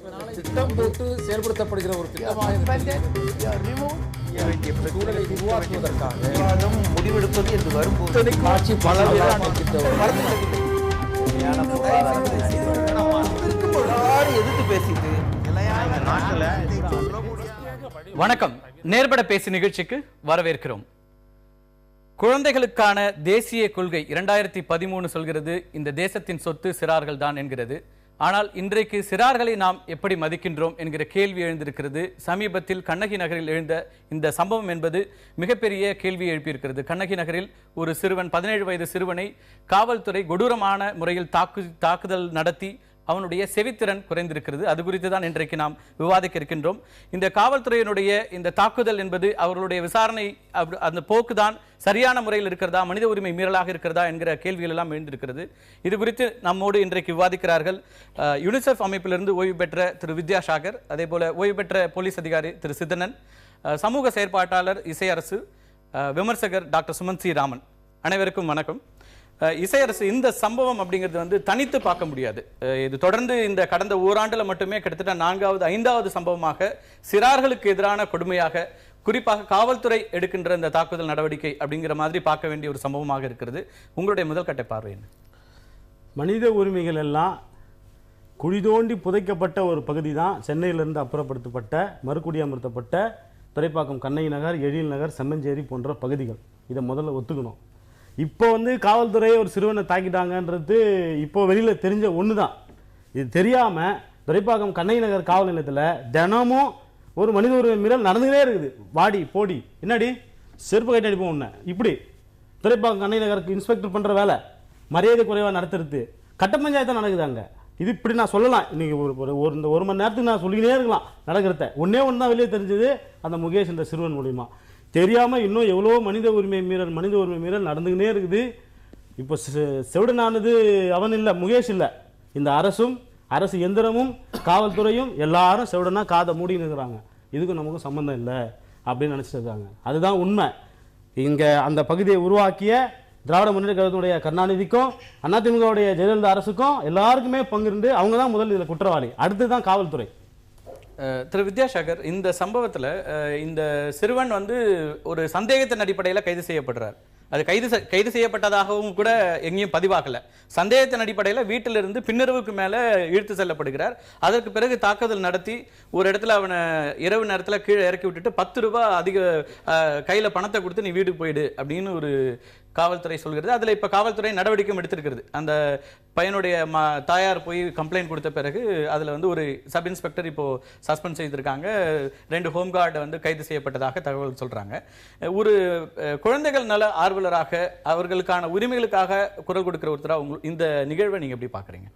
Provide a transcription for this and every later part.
திட்டம் போட்டு செயல்படுத்தப்படுகிற ஒரு சூழலை உருவாக்குவதற்காக முடிவெடுப்பது என்று வரும்போது ஆட்சி எதிர்த்து பேசிட்டு வணக்கம். நேர்பட பேசி நிகழ்ச்சிக்கு வரவேற்கிறோம். குழந்தைகளுக்கான தேசிய கொள்கை 2013 சொல்கிறது இந்த தேசத்தின் சொத்து சிறார்கள் தான் என்கிறது. ஆனால் இன்றைக்கு சிறார்களை நாம் எப்படி மதிக்கின்றோம் என்கிற கேள்வி எழுந்திருக்கிறது. சமீபத்தில் கண்ணகி நகரில் எழுந்த இந்த சம்பவம் என்பது மிகப்பெரிய கேள்வியை எழுப்பியிருக்கிறது. கண்ணகி நகரில் ஒரு சிறுவன் 17 வயது சிறுவனை காவல்துறை கொடூரமான முறையில் தாக்குதல் நடத்தி அவனுடைய செவித்திறன் குறைந்திருக்கிறது. அது குறித்து தான் இன்றைக்கு நாம் விவாதிக்க இருக்கின்றோம். இந்த காவல்துறையினுடைய இந்த தாக்குதல் என்பது அவர்களுடைய விசாரணை அந்த போக்குதான் சரியான முறையில் இருக்கிறதா, மனித உரிமை மீறலாக இருக்கிறதா என்கிற கேள்விகள் எல்லாம் எழுந்திருக்கிறது. இது குறித்து நம்மோடு இன்றைக்கு விவாதிக்கிறார்கள் யுனிசெஃப் அமைப்பிலிருந்து ஓய்வு பெற்ற திரு வித்யாசாகர், அதே போல ஓய்வு பெற்ற போலீஸ் அதிகாரி திரு சித்தனன், சமூக செயற்பாட்டாளர் இசையரசு, விமர்சகர் டாக்டர் சுமந்த் சி ராமன். அனைவருக்கும் வணக்கம். இசையரசு, இந்த சம்பவம் அப்படிங்கிறது தனித்து பார்க்க முடியாது. இது தொடர்ந்து இந்த கடந்த ஓராண்டுல மட்டுமே கிட்டத்தட்ட 4வது 5வது சம்பவமாக சிறார்களுக்கு எதிரான கொடுமையாக, குறிப்பாக காவல்துறை எடுக்கின்ற இந்த தாக்குதல் நடவடிக்கை அப்படிங்கிற மாதிரி பார்க்க வேண்டிய ஒரு சம்பவமாக இருக்கிறது. உங்களுடைய முதல் கட்ட பார்வை என்ன? மனித உரிமைகள் எல்லாம் குழி தோண்டி புதைக்கப்பட்ட ஒரு பகுதி தான் சென்னையிலிருந்து அப்புறப்படுத்தப்பட்ட, மறுகுடியமர்த்தப்பட்ட துறைப்பாக்கம், கண்ணகி நகர், எழில் நகர், செம்மஞ்சேரி போன்ற பகுதிகள். இதை முதல்ல ஒத்துக்கணும். இப்போ காவல்துறையை ஒரு சிறுவனை தாக்கிட்டாங்கன்றது இப்போ வெளியில் தெரிஞ்ச ஒன்று தான். இது தெரியாமல் துறைப்பாக்கம் கண்ணகி நகர் காவல் நிலையத்தில் தினமும் ஒரு மனித உரிமை மீறல் நடந்துகிட்டே இருக்குது. வாடி போடி, என்னடி செருப்பு கைட்டு அடிப்போம் ஒன்று, இப்படி துறைப்பாக்கம் கண்ணகி நகருக்கு இன்ஸ்பெக்டர் பண்ணுற வேலை மரியாதை குறைவாக நடத்துறது கட்ட பஞ்சாயத்தான் நடக்குதாங்க. இது இப்படி நான் சொல்லலாம். இன்றைக்கி ஒரு மணி நேரத்துக்கு நான் சொல்லிக்கினே இருக்கலாம் நடக்கிறத. ஒன்றே ஒன்று தான் வெளியே தெரிஞ்சது, அந்த முகேஷ் என்ற சிறுவன் மூலிமா. தெரியாமல் இன்னும் எவ்வளோ மனித உரிமை மீறல் நடந்துக்கினே இருக்குது. இப்போ செவிடனானது அவன் இல்லை, முகேஷ் இல்லை, இந்த அரசு எந்திரமும் காவல்துறையும் எல்லாரும் செவிடனா காதை மூடின்னு இருக்கிறாங்க. இதுக்கும் நமக்கும் சம்மந்தம் இல்லை அப்படின்னு நினச்சிட்டு இருக்காங்க. அதுதான் உண்மை. இங்கே அந்த பகுதியை உருவாக்கிய திராவிட முன்னேற்ற கழகத்துடைய கருணாநிதிக்கும் அதிமுகவுடைய ஜெயலலிதா அரசுக்கும் எல்லாருக்குமே பங்கிருந்து அவங்க தான் முதல் இதில் குற்றவாளி, அடுத்து தான் காவல்துறை. திரு வித்யாசாகர், இந்த சம்பவத்தில் இந்த சிறுவன் ஒரு சந்தேகத்தின் அடிப்படையில் கைது செய்யப்படுறார். அது கைது செய்யப்பட்டதாகவும் கூட எங்கேயும் பதிவாகல. சந்தேகத்தின் அடிப்படையில் வீட்டிலிருந்து பின்னரவுக்கு மேலே இழுத்து செல்லப்படுகிறார். அதற்கு பிறகு தாக்குதல் நடத்தி ஒரு இடத்துல அவனை இரவு நேரத்தில் கீழே இறக்கி விட்டுட்டு 10 ரூபாய் அதிக கையில் பணத்தை கொடுத்து நீ வீட்டுக்கு போயிடு அப்படின்னு ஒரு காவல்துறை சொல்கிறது. அதில் இப்போ காவல்துறை நடவடிக்கையும் எடுத்திருக்கிறது. அந்த பையனுடைய தாயார் போய் கம்ப்ளைண்ட் கொடுத்த பிறகு அதில் ஒரு சப் இன்ஸ்பெக்டர் இப்போது சஸ்பெண்ட் செய்திருக்காங்க. 2 ஹோம்கார்டு கைது செய்யப்பட்டதாக தகவல் சொல்கிறாங்க. ஒரு குழந்தைகள் நல ஆர்வலராக, அவர்களுக்கான உரிமைகளுக்காக குரல் கொடுக்கிற ஒருத்தராக இந்த நிகழ்வை நீங்கள் எப்படி பார்க்குறீங்க?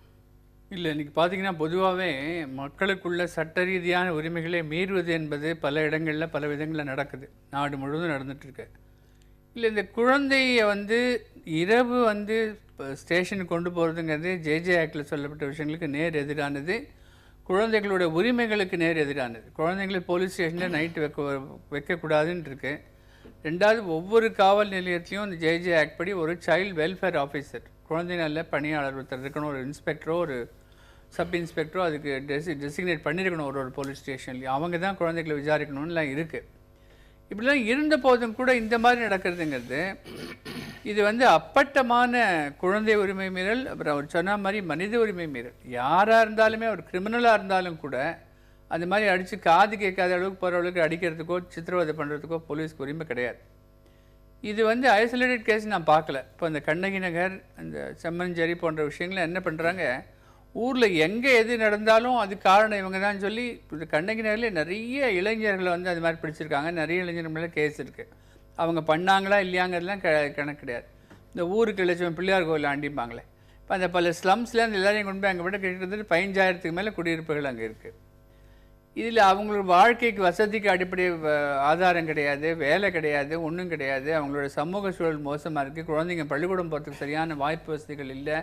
இல்லை, இன்றைக்கி பார்த்தீங்கன்னா பொதுவாகவே மக்களுக்குள்ள சட்ட ரீதியான உரிமைகளை மீறுவது என்பது பல இடங்களில் பல விதங்களில் நடக்குது, நாடு முழுவதும் நடந்துகிட்ருக்கு. இல்லை, இந்த குழந்தையை இரவு ஸ்டேஷனுக்கு கொண்டு போகிறதுங்கிறது ஜேஜே ஆக்டில் சொல்லப்பட்ட விஷயங்களுக்கு நேர் எதிரானது, குழந்தைகளுடைய உரிமைகளுக்கு நேர் எதிரானது. குழந்தைங்களை போலீஸ் ஸ்டேஷனில் நைட்டு வைக்கக்கூடாதுன்னு இருக்கு. ரெண்டாவது, ஒவ்வொரு காவல் நிலையத்திலையும் இந்த ஜேஜே ஆக்ட் படி ஒரு சைல்டு வெல்ஃபேர் ஆஃபீஸர், குழந்தை நல்ல பணியாளர் ஒருத்தர் இருக்கணும். ஒரு இன்ஸ்பெக்டரோ ஒரு சப் இன்ஸ்பெக்டரோ அதுக்கு டெசிக்னேட் பண்ணியிருக்கணும் ஒரு போலீஸ் ஸ்டேஷன்லேயும். அவங்க தான் குழந்தைகளை விசாரிக்கணும்லாம் இருக்குது. இப்படிலாம் இருந்த போதும் கூட இந்த மாதிரி நடக்கிறதுங்கிறது இது அப்பட்டமான குழந்தை உரிமை மீறல். அப்புறம் அவர் சொன்ன மாதிரி மனித உரிமை மீறல். யாராக இருந்தாலுமே, ஒரு கிரிமினலாக இருந்தாலும் கூட அந்த மாதிரி அடித்து காது கேட்காத அளவுக்கு போகிற அளவுக்கு அடிக்கிறதுக்கோ சித்திரவதை பண்ணுறதுக்கோ போலீஸ்க்கு உரிமை கிடையாது. இது ஐசோலேட்டட் கேஸ் நான் பார்க்கல. இப்போ இந்த கண்ணகி நகர், அந்த செம்மஞ்சேரி போன்ற விஷயங்களை என்ன பண்ணுறாங்க, ஊரில் எங்கே எது நடந்தாலும் அது காரணம் இவங்க தான் சொல்லி இந்த கண்ணகி நகரில் நிறைய இளைஞர்களை அது மாதிரி பிடிச்சிருக்காங்க. நிறைய இளைஞர்கள் மேலே கேஸ் இருக்குது. அவங்க பண்ணாங்களா இல்லையாங்கிறதுலாம் கணக்கு கிடையாது. இந்த ஊருக்கு இளைச்சவன் பிள்ளையார் கோவில் ஆண்டிப்பாங்களே, இப்போ அந்த பல ஸ்லம்ஸ்லேருந்து எல்லாரையும் கொண்டு போய் அங்கே விட கிட்டத்தட்ட 15,000க்கு மேலே குடியிருப்புகள் அங்கே இருக்குது. இதில் அவங்களோட வாழ்க்கைக்கு வசதிக்கு அடிப்படை ஆதாரம் கிடையாது, வேலை கிடையாது, ஒன்றும் கிடையாது. அவங்களோட சமூக சூழல் மோசமாக இருக்குது. குழந்தைங்க பள்ளிக்கூடம் போகிறதுக்கு சரியான வாய்ப்பு வசதிகள் இல்லை.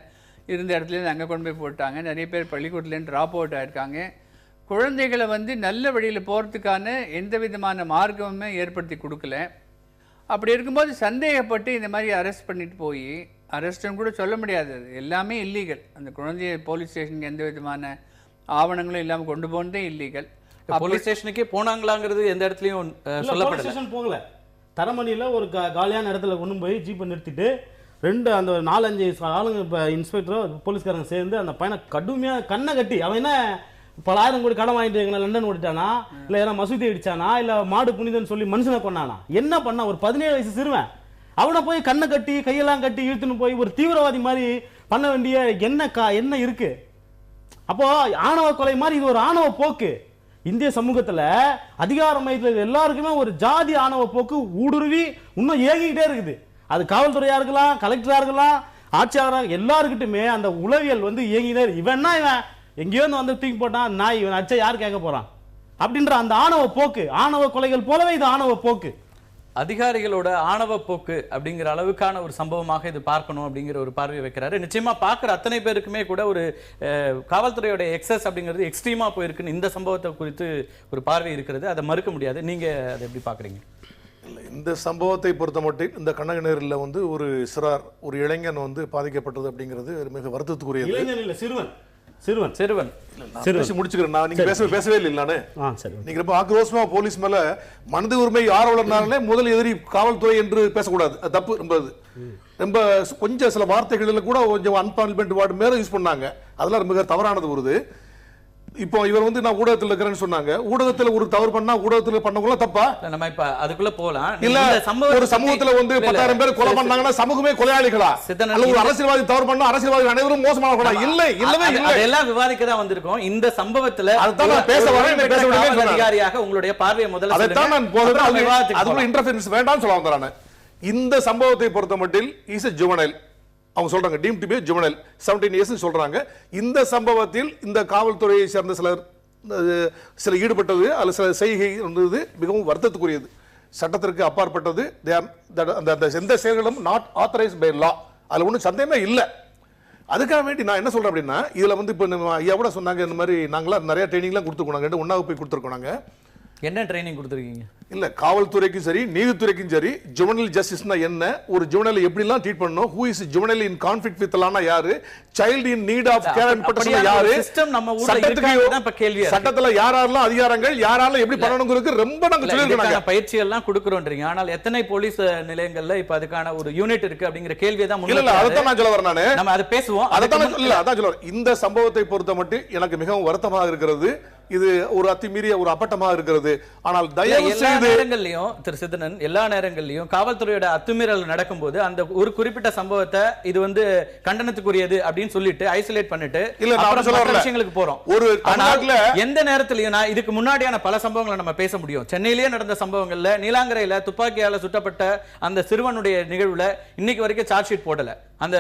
இருந்த இடத்துலேருந்து அங்கே கொண்டு போய் போட்டாங்க. நிறைய பேர் பள்ளிக்கூடத்துலேருந்து ட்ராப் அவுட் ஆகிருக்காங்க. குழந்தைகளை நல்ல வழியில் போகிறதுக்கான எந்த விதமான மார்க்கமுமே ஏற்படுத்தி கொடுக்கல. அப்படி இருக்கும்போது சந்தேகப்பட்டு இந்த மாதிரி அரெஸ்ட் பண்ணிட்டு போய், அரெஸ்ட்டுன்னு கூட சொல்ல முடியாது, எல்லாமே இல்லீகல். அந்த குழந்தைய போலீஸ் ஸ்டேஷனுக்கு எந்த விதமான ஆவணங்களும் இல்லாமல் கொண்டு போனதே இல்லீகல். போலீஸ் ஸ்டேஷனுக்கே போனாங்களாங்கிறது எந்த இடத்துலையும் போலீஸ் சொல்லப்படல. ஸ்டேஷன் போகல, தரமணியில் ஒரு காலியான இடத்துல கொண்டு போய் ஜீப்பை நிறுத்திட்டு அந்த 4-5 ஆளுங்க இப்போ இன்ஸ்பெக்டரோ போலீஸ்காரங்க சேர்ந்து அந்த பையனை கடுமையாக கண்ணை கட்டி, அவன் என்ன பல ஆயிரம் கோடி கடன் வாங்கிட்டு எங்களை லண்டன் ஓடிட்டானா, இல்லை ஏன்னா மசூதி அடிச்சானா, இல்லை மாடு புனிதன்னு சொல்லி மனுஷனை கொண்டானா, என்ன பண்ணா? ஒரு 17 வயசு சிறுவன் அவனை போய் கண்ணை கட்டி கையெல்லாம் கட்டி இழுத்துன்னு போய் ஒரு தீவிரவாதி மாதிரி பண்ண வேண்டிய என்ன இருக்கு? அப்போ ஆணவ கொலை மாதிரி இது ஒரு ஆணவ போக்கு. இந்திய சமூகத்துல அதிகார மையத்தில் எல்லாருக்குமே ஒரு ஜாதி ஆணவ போக்கு ஊடுருவி இன்னும் ஏங்கிக்கிட்டே இருக்குது. அது காவல்துறையா இருக்கலாம், கலெக்டரா இருக்கலாம், ஆட்சியாளராக எல்லாருக்கிட்டுமே அந்த உளவியல் இயங்கிட்டே இருக்கு. இவன் எங்கேயோ வந்து தூக்கி போட்டான் நாய், இவன் அச்சா யார் கேட்க போறான் அப்படின்ற அந்த ஆணவ போக்கு, ஆணவ கொலைகள் போலவே இது ஆணவ போக்கு. அதிகாரிகளோட ஆணவ போக்கு அப்படிங்கிற அளவுக்கான ஒரு சம்பவமாக இது பார்க்கணும் அப்படிங்கிற ஒரு பார்வை வைக்கிறாரு. நிச்சயமா பார்க்குற அத்தனை பேருக்குமே கூட ஒரு காவல்துறையோட எக்ஸஸ் அப்படிங்கிறது எக்ஸ்ட்ரீமா போயிருக்குன்னு இந்த சம்பவத்தை குறித்து ஒரு பார்வை இருக்கிறது. அதை மறுக்க முடியாது. நீங்க அதை எப்படி பார்க்குறீங்க? இந்த சம்பவத்தை பொறுத்த மட்டும் இந்த கண்ணகினரில் ஒரு சிறார், ஒரு இளைஞன் பாதிக்கப்பட்டது அப்படிங்கிறது மிக வருத்தத்துக்குரியது. இளைஞன் இல்ல, சிறுவன் சிறுவன் சிறுவன் பேசி முடிச்சுக்கிறேன். நீங்க பேசவே இல்லை. நானு நீங்க ரொம்ப ஆக்ரோஷமா போலீஸ் மேல மனித உரிமை ஆர்வலர்னாலே முதல் எதிரி காவல்துறை என்று பேசக்கூடாது. அது தப்பு. ரொம்ப கொஞ்சம் சில வார்த்தைகளில் கூட கொஞ்சம் அன்பார்லிமெண்ட் வார்டு மேல யூஸ் பண்ணாங்க. அதெல்லாம் மிக தவறானது வருது. இப்போ இவர் நான் ஊடகத்தில் இருக்கிறேன்னு சொன்னாங்க. ஊடகத்தில் ஒரு தவறு பண்ணா ஊடகத்தில் பண்ணவங்கள தப்பா? நம்ம இப்ப அதுக்குள்ள போலாம். இல்ல ஒரு சமூகத்துல 10,000 பேர் கொலை பண்ணாங்கன்னா சமூகமே கொலையாளிகளா? அல்ல ஒரு அரசியல்வாதி தவறு பண்ணா அரசியல்வாதி அனைவரும் மோசமானவங்களா? இல்லவே இல்லை. அதெல்லாம் விவாதிக்க தான் வந்திருக்கோம். இந்த சம்பவத்துல அதுதான் நான் பேச வரேன். அதிகாரியாக உங்களுடைய பார்வையை முதல்ல அதைத்தான் நான் போகிறேன். அதுக்குள்ள இன்டர்ஃபரன்ஸ் வேண்டாம்னு சொல்ல வந்தேன். இந்த சம்பவத்தை பொறுத்த மட்டும் இஸ் எ ஜுவனைல். அவங்க சொல்றாங்க deemed to be juvenile 17 years சொல்றாங்க. இந்த சம்பவத்தில் இந்த காவல்துறையை சேர்ந்த சில ஈடுபட்டது அல்ல சில செய்கை இருந்தது மிகவும் வருத்தத்துக்குரியது. சட்டத்திற்கு அப்பாற்பட்டது. அந்த எந்த செயல்களும் நாட் ஆத்தரைஸ்ட் பை லா. அதுல ஒன்றும் சந்தேகமே இல்லை. அதுக்காக வேண்டி நான் என்ன சொல்றேன் அப்படின்னா, இதுல இப்போ ஐயா கூட சொன்னாங்க, இந்த மாதிரி நாங்களாம் நிறைய ட்ரைனிங்லாம் கொடுத்துருக்கோம். ஒன்னாவது போய் கொடுத்துருக்கோம். என்ன ட்ரைனிங் கொடுத்துருக்கீங்க? இல்ல காவல்துறைக்கும் சரி நீதித்துறைக்கும் சரி ஜுவனல் ஜஸ்டிஸ்னா என்ன, ஒரு ஜுவனல் எப்படிலாம் ட்ரீட் பண்ணணும், who is juvenile in conflict with லானா யாரு, child in need of care and protection யாரு, சிஸ்டம் நம்ம ஊர்ல இருக்காங்க இப்ப கேள்வி. சட்டத்துல யாரெல்லாம் அதிகாரங்கள் யாரால எப்படி பண்ணணும்ங்கிறது ரொம்ப நாங்க சொல்லிருக்காங்க. பயிற்சி எல்லாம் கொடுக்கறோம்ன்றீங்க. ஆனால் எத்தனை போலீஸ் நிலையங்கள்ல இப்ப அதுக்கான ஒரு யூனிட் இருக்கு அப்படிங்கிற கேள்வியை தான் இல்ல அதான் நான் சொல்ல வரேன். நானு நம்ம அதை பேசுவோம். அதான் சொல்ல வரேன். இந்த சம்பவத்தை பொறுத்த மட்டும் எனக்கு மிகவும் வருத்தமாக இருக்கிறது. இது ஒரு அத்துமீறிய ஒரு அப்பட்டமாக இருக்கிறது. ஆனால் தயவு செய்து திரு சிதனன் எல்லா நேரங்களிலும் காவல்துறையோட அத்துமீறல் நடக்கும்போது அந்த ஒரு குறிப்பிட்ட சம்பவத்தை இது கண்டனத்துக்குரியது அப்படின்னு சொல்லிட்டு ஐசோலேட் பண்ணிட்டு விஷயங்களுக்கு போறோம். ஒரு எந்த நேரத்திலையும் நான் இதுக்கு முன்னாடியான பல சம்பவங்களை நம்ம பேச முடியும். சென்னையிலேயே நடந்த சம்பவங்கள்ல நீலாங்கரையில துப்பாக்கியால சுட்டப்பட்ட அந்த சிறுவனுடைய நிகழ்வுல இன்னைக்கு வரைக்கும் சார்ஜ் ஷீட் போடல அந்த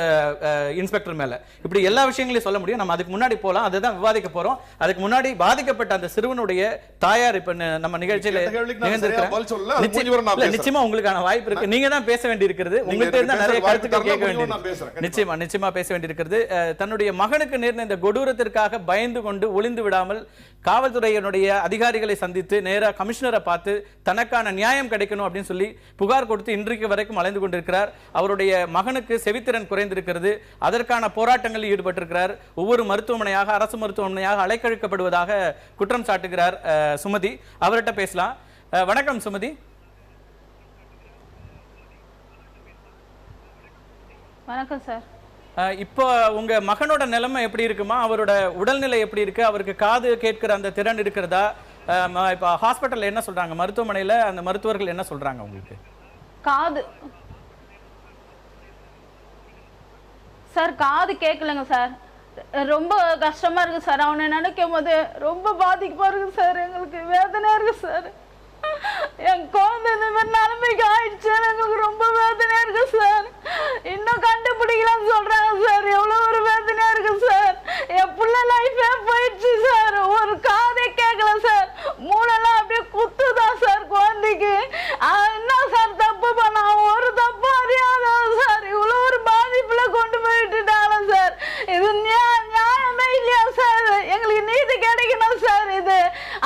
இன்ஸ்பெக்டர் மேல. இப்படி எல்லா விஷயங்களையும் சொல்ல முடியும். நம்ம அதுக்கு முன்னாடி போலாம். அதுதான் விவாதிக்க போறோம். அதுக்கு முன்னாடி பாதிக்கப்பட்ட அந்த சிறுவனுடைய தாயார் இப்ப நம்ம நிகழ்ச்சியில நிச்சயமா உங்களுக்கான வாய்ப்பு இருக்கு. நீங்க தான் பேச வேண்டி இருக்கிறது. உங்கள்கிட்ட இருந்தா நிறைய கருத்துக்கள் கேட்க வேண்டியது. நிச்சயமா பேச வேண்டி இருக்கிறது. தன்னுடைய மகனுக்கு நேர்ந்த இந்த கொடூரத்திற்காக பயந்து கொண்டு ஒளிந்து விடாமல் காவல்துறையினுடைய அதிகாரிகளை சந்தித்து நேரா கமிஷனரை பார்த்து தனக்கான நியாயம் கிடைக்கணும் அப்படின்னு சொல்லி புகார் கொடுத்து இன்றைக்கு வரைக்கும் அலைந்து கொண்டிருக்கிறார். அவருடைய மகனுக்கு செவித்திறன் குறைந்திருக்கிறது. அதற்கான போராட்டங்களில் ஈடுபட்டிருக்கிறார். ஒவ்வொரு மருத்துவமனையாக அரசு மருத்துவமனையாக அலைக்கழிக்கப்படுவதாக குற்றம் சாட்டுகிறார் சுமதி. அவர்கிட்ட பேசலாம். வணக்கம் சுமதி. வணக்கம் சார். இப்போ உங்க மகனோட நிலைமை எப்படி இருக்குமா? அவரோட உடல்நிலை எப்படி இருக்கு? அவருக்கு காது கேட்கிற அந்த திறன் இருக்கிறதா? இப்போ ஹாஸ்பிட்டல்ல என்ன சொல்றாங்க? மருத்துவமனையில அந்த மருத்துவர்கள் என்ன சொல்றாங்க உங்களுக்கு? காது சார் காது கேட்கலங்க சார். ரொம்ப கஷ்டமா இருக்கு சார். அவனை நினைக்கும் போது ரொம்ப பாதிப்பா இருக்கு சார். எங்களுக்கு வேதனையா இருக்கு சார். என் குழந்தை இந்த மாதிரி நிலைமைக்கு ஆயிடுச்சு. எங்களுக்கு ரொம்ப வேதனையா இருக்கு சார். இன்னும் கண்டுபிடிக்கலாம்னு சொல்றாங்க சார். எவ்வளவு ஒரு வேதனையா இருக்கு சார். என் பிள்ளை லைஃபே போயிடுச்சு சார். ஒரு காதே கேட்கல சார். மூளைலாம் அப்படியே குத்துதான் சார் குழந்தைக்கு. என்ன சார் தப்பு பண்ண? ஒரு தப்பு அறியாத சார். இவ்வளவு ஒரு பாதிப்புல கொண்டு போயிட்டுட்டாங்க சார். இது நியாயமே இல்லையா சார்? எங்களுக்கு நீதி கிடைக்கணும் சார். இது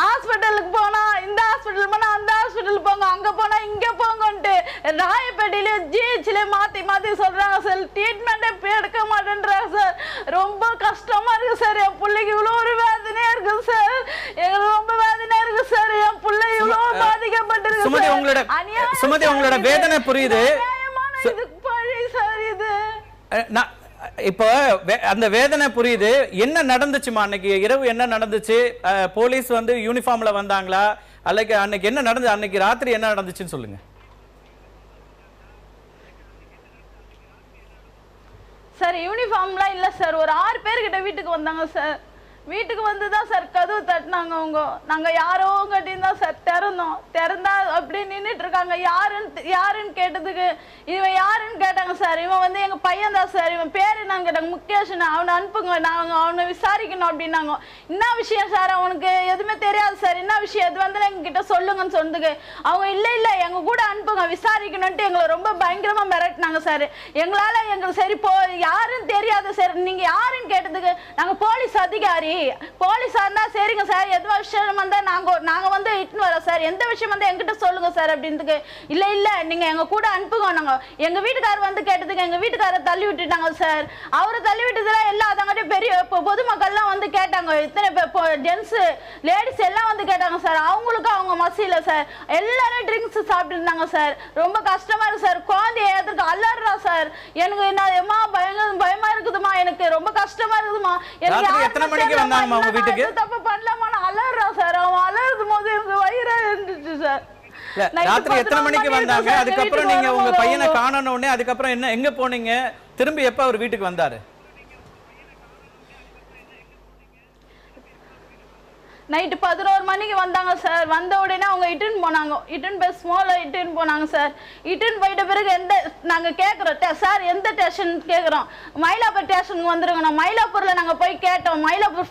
ஹாஸ்பிட்டலுக்கு போனா இந்த ஹாஸ்பிட்டல் போனா அந்த ஹாஸ்பிட்டல் போங்க, அங்க போனா இங்க போங்கன்ட்டு ராயப்பேட்டையில ஜிஹெச்ல மாத்தி சொல்றாங்க சார். ட்ரீட்மெண்ட் எடுக்க மாட்டேன்றாங்க சார். ரொம்ப கஷ்டமா இருக்கு சார். என் பிள்ளைக்கு இவ்வளவு ஒரு வேதனையா இருக்கு உங்களோட சுமதி உங்களோட வேதனை புரியுது. இப்போ அந்த வேதனை புரியுது. என்ன நடந்துச்சுமா அன்னைக்கு இரவு? என்ன நடந்துச்சு? போலீஸ் வந்து யூனிஃபார்ம்ல வந்தாங்களா? அல்லது அன்னைக்கு என்ன நடந்தது? அன்னைக்கு ராத்திரி என்ன நடந்துச்சுன்னு சொல்லுங்க. சார் யூனிஃபார்ம்லாம் இல்லை சார். ஒரு 6 பேர்கிட்ட வீட்டுக்கு வந்தாங்க சார். வீட்டுக்கு வந்து தான் சார் கதவு தட்டினாங்க. அவங்க நாங்கள் யாரோ கட்டின்னு தான் சார் திறந்தா அப்படியே நின்றுட்டு இருக்காங்க. யாருன்னு கேட்டதுக்கு இவன் யாருன்னு கேட்டாங்க சார். இவன் வந்து எங்கள் பையன் தான் சார். இவன் பேர் என்னன்னு கேட்டாங்க. முகேஷன். அவனை அனுப்புங்க, நாங்கள் அவனை விசாரிக்கணும் அப்படின்னாங்க. என்ன விஷயம் சார்? அவனுக்கு எதுவுமே தெரியாது சார். என்ன விஷயம் எது வந்தாலும் எங்ககிட்ட சொல்லுங்கன்னு சொன்னதுக்கு அவங்க இல்லை எங்கள் கூட அனுப்புங்க விசாரிக்கணும்ட்டு எங்களை ரொம்ப பயங்கரமாக மிரட்டினாங்க சார். எங்களுக்கு சரி யாருன்னு தெரியாது சார். நீங்கள் யாருன்னு கேட்டதுக்கு நாங்கள் போலீஸ் அதிகாரி. போலீஸா இருந்தா சரிங்க சார், எந்த விஷயம் வந்தா நாங்க வந்து இட்டுன்னு வரோம் சார், எந்த விஷயம் வந்து எங்கிட்ட சொல்லுங்க சார் அப்படின்றதுக்கு இல்ல நீங்க எங்க கூட அனுப்புங்க. நாங்க எங்க வீட்டுக்காரர் வந்து கேட்டதுக்கு எங்க வீட்டுக்காரர் தள்ளி விட்டுட்டாங்க சார். அவரை தள்ளி விட்டதுல எல்லாம் அதங்கிட்ட பெரிய பொதுமக்கள்லாம் வந்து கேட்டாங்க. இத்தனை ஜென்ஸ் லேடிஸ் எல்லாம் வந்து கேட்டாங்க சார். அவங்களுக்கு அவங்க மசியில சார் எல்லாரும் ட்ரிங்க்ஸ் சாப்பிட்டு இருந்தாங்க சார். ரொம்ப கஷ்டமா இருக்கு சார். குழந்தை எதுக்கு அலறா சார். எனக்கு பயமா இருக்குதுமா. எனக்கு ரொம்ப கஷ்டமா இருக்குதுமா. எனக்கு எத்தனை மணிக்கு வந்தாங்கம்மா உங்க வீட்டுக்கு? தப்பு பண்ணலாமா அலறா சார். அவன் அலறும் போது எனக்கு வயிறா இருந்துச்சு சார். ராத்திரி எத்தனை மணிக்கு வந்தாங்க? அதுக்கப்புறம் நீங்க உங்க பையனை காணன உடனே அதுக்கப்புறம் என்ன எங்க போனீங்க? திரும்பி எப்ப அவர் வீட்டுக்கு வந்தாரு? நைட்டு 11 மணிக்கு வந்தாங்க சார். வந்த உடனே அவங்க இட்டுன்னு போனாங்க. இட்டுன்னு போனாங்க சார். இட்டுன்னு போயிட்ட பிறகு நாங்கள் கேட்குறோம் சார் எந்த ஸ்டேஷன் கேட்குறோம். மயிலாப்பூர் ஸ்டேஷனுக்கு வந்துருங்க. நான் மயிலாப்பூரில் நாங்கள் போய் கேட்டோம். மயிலாப்பூர்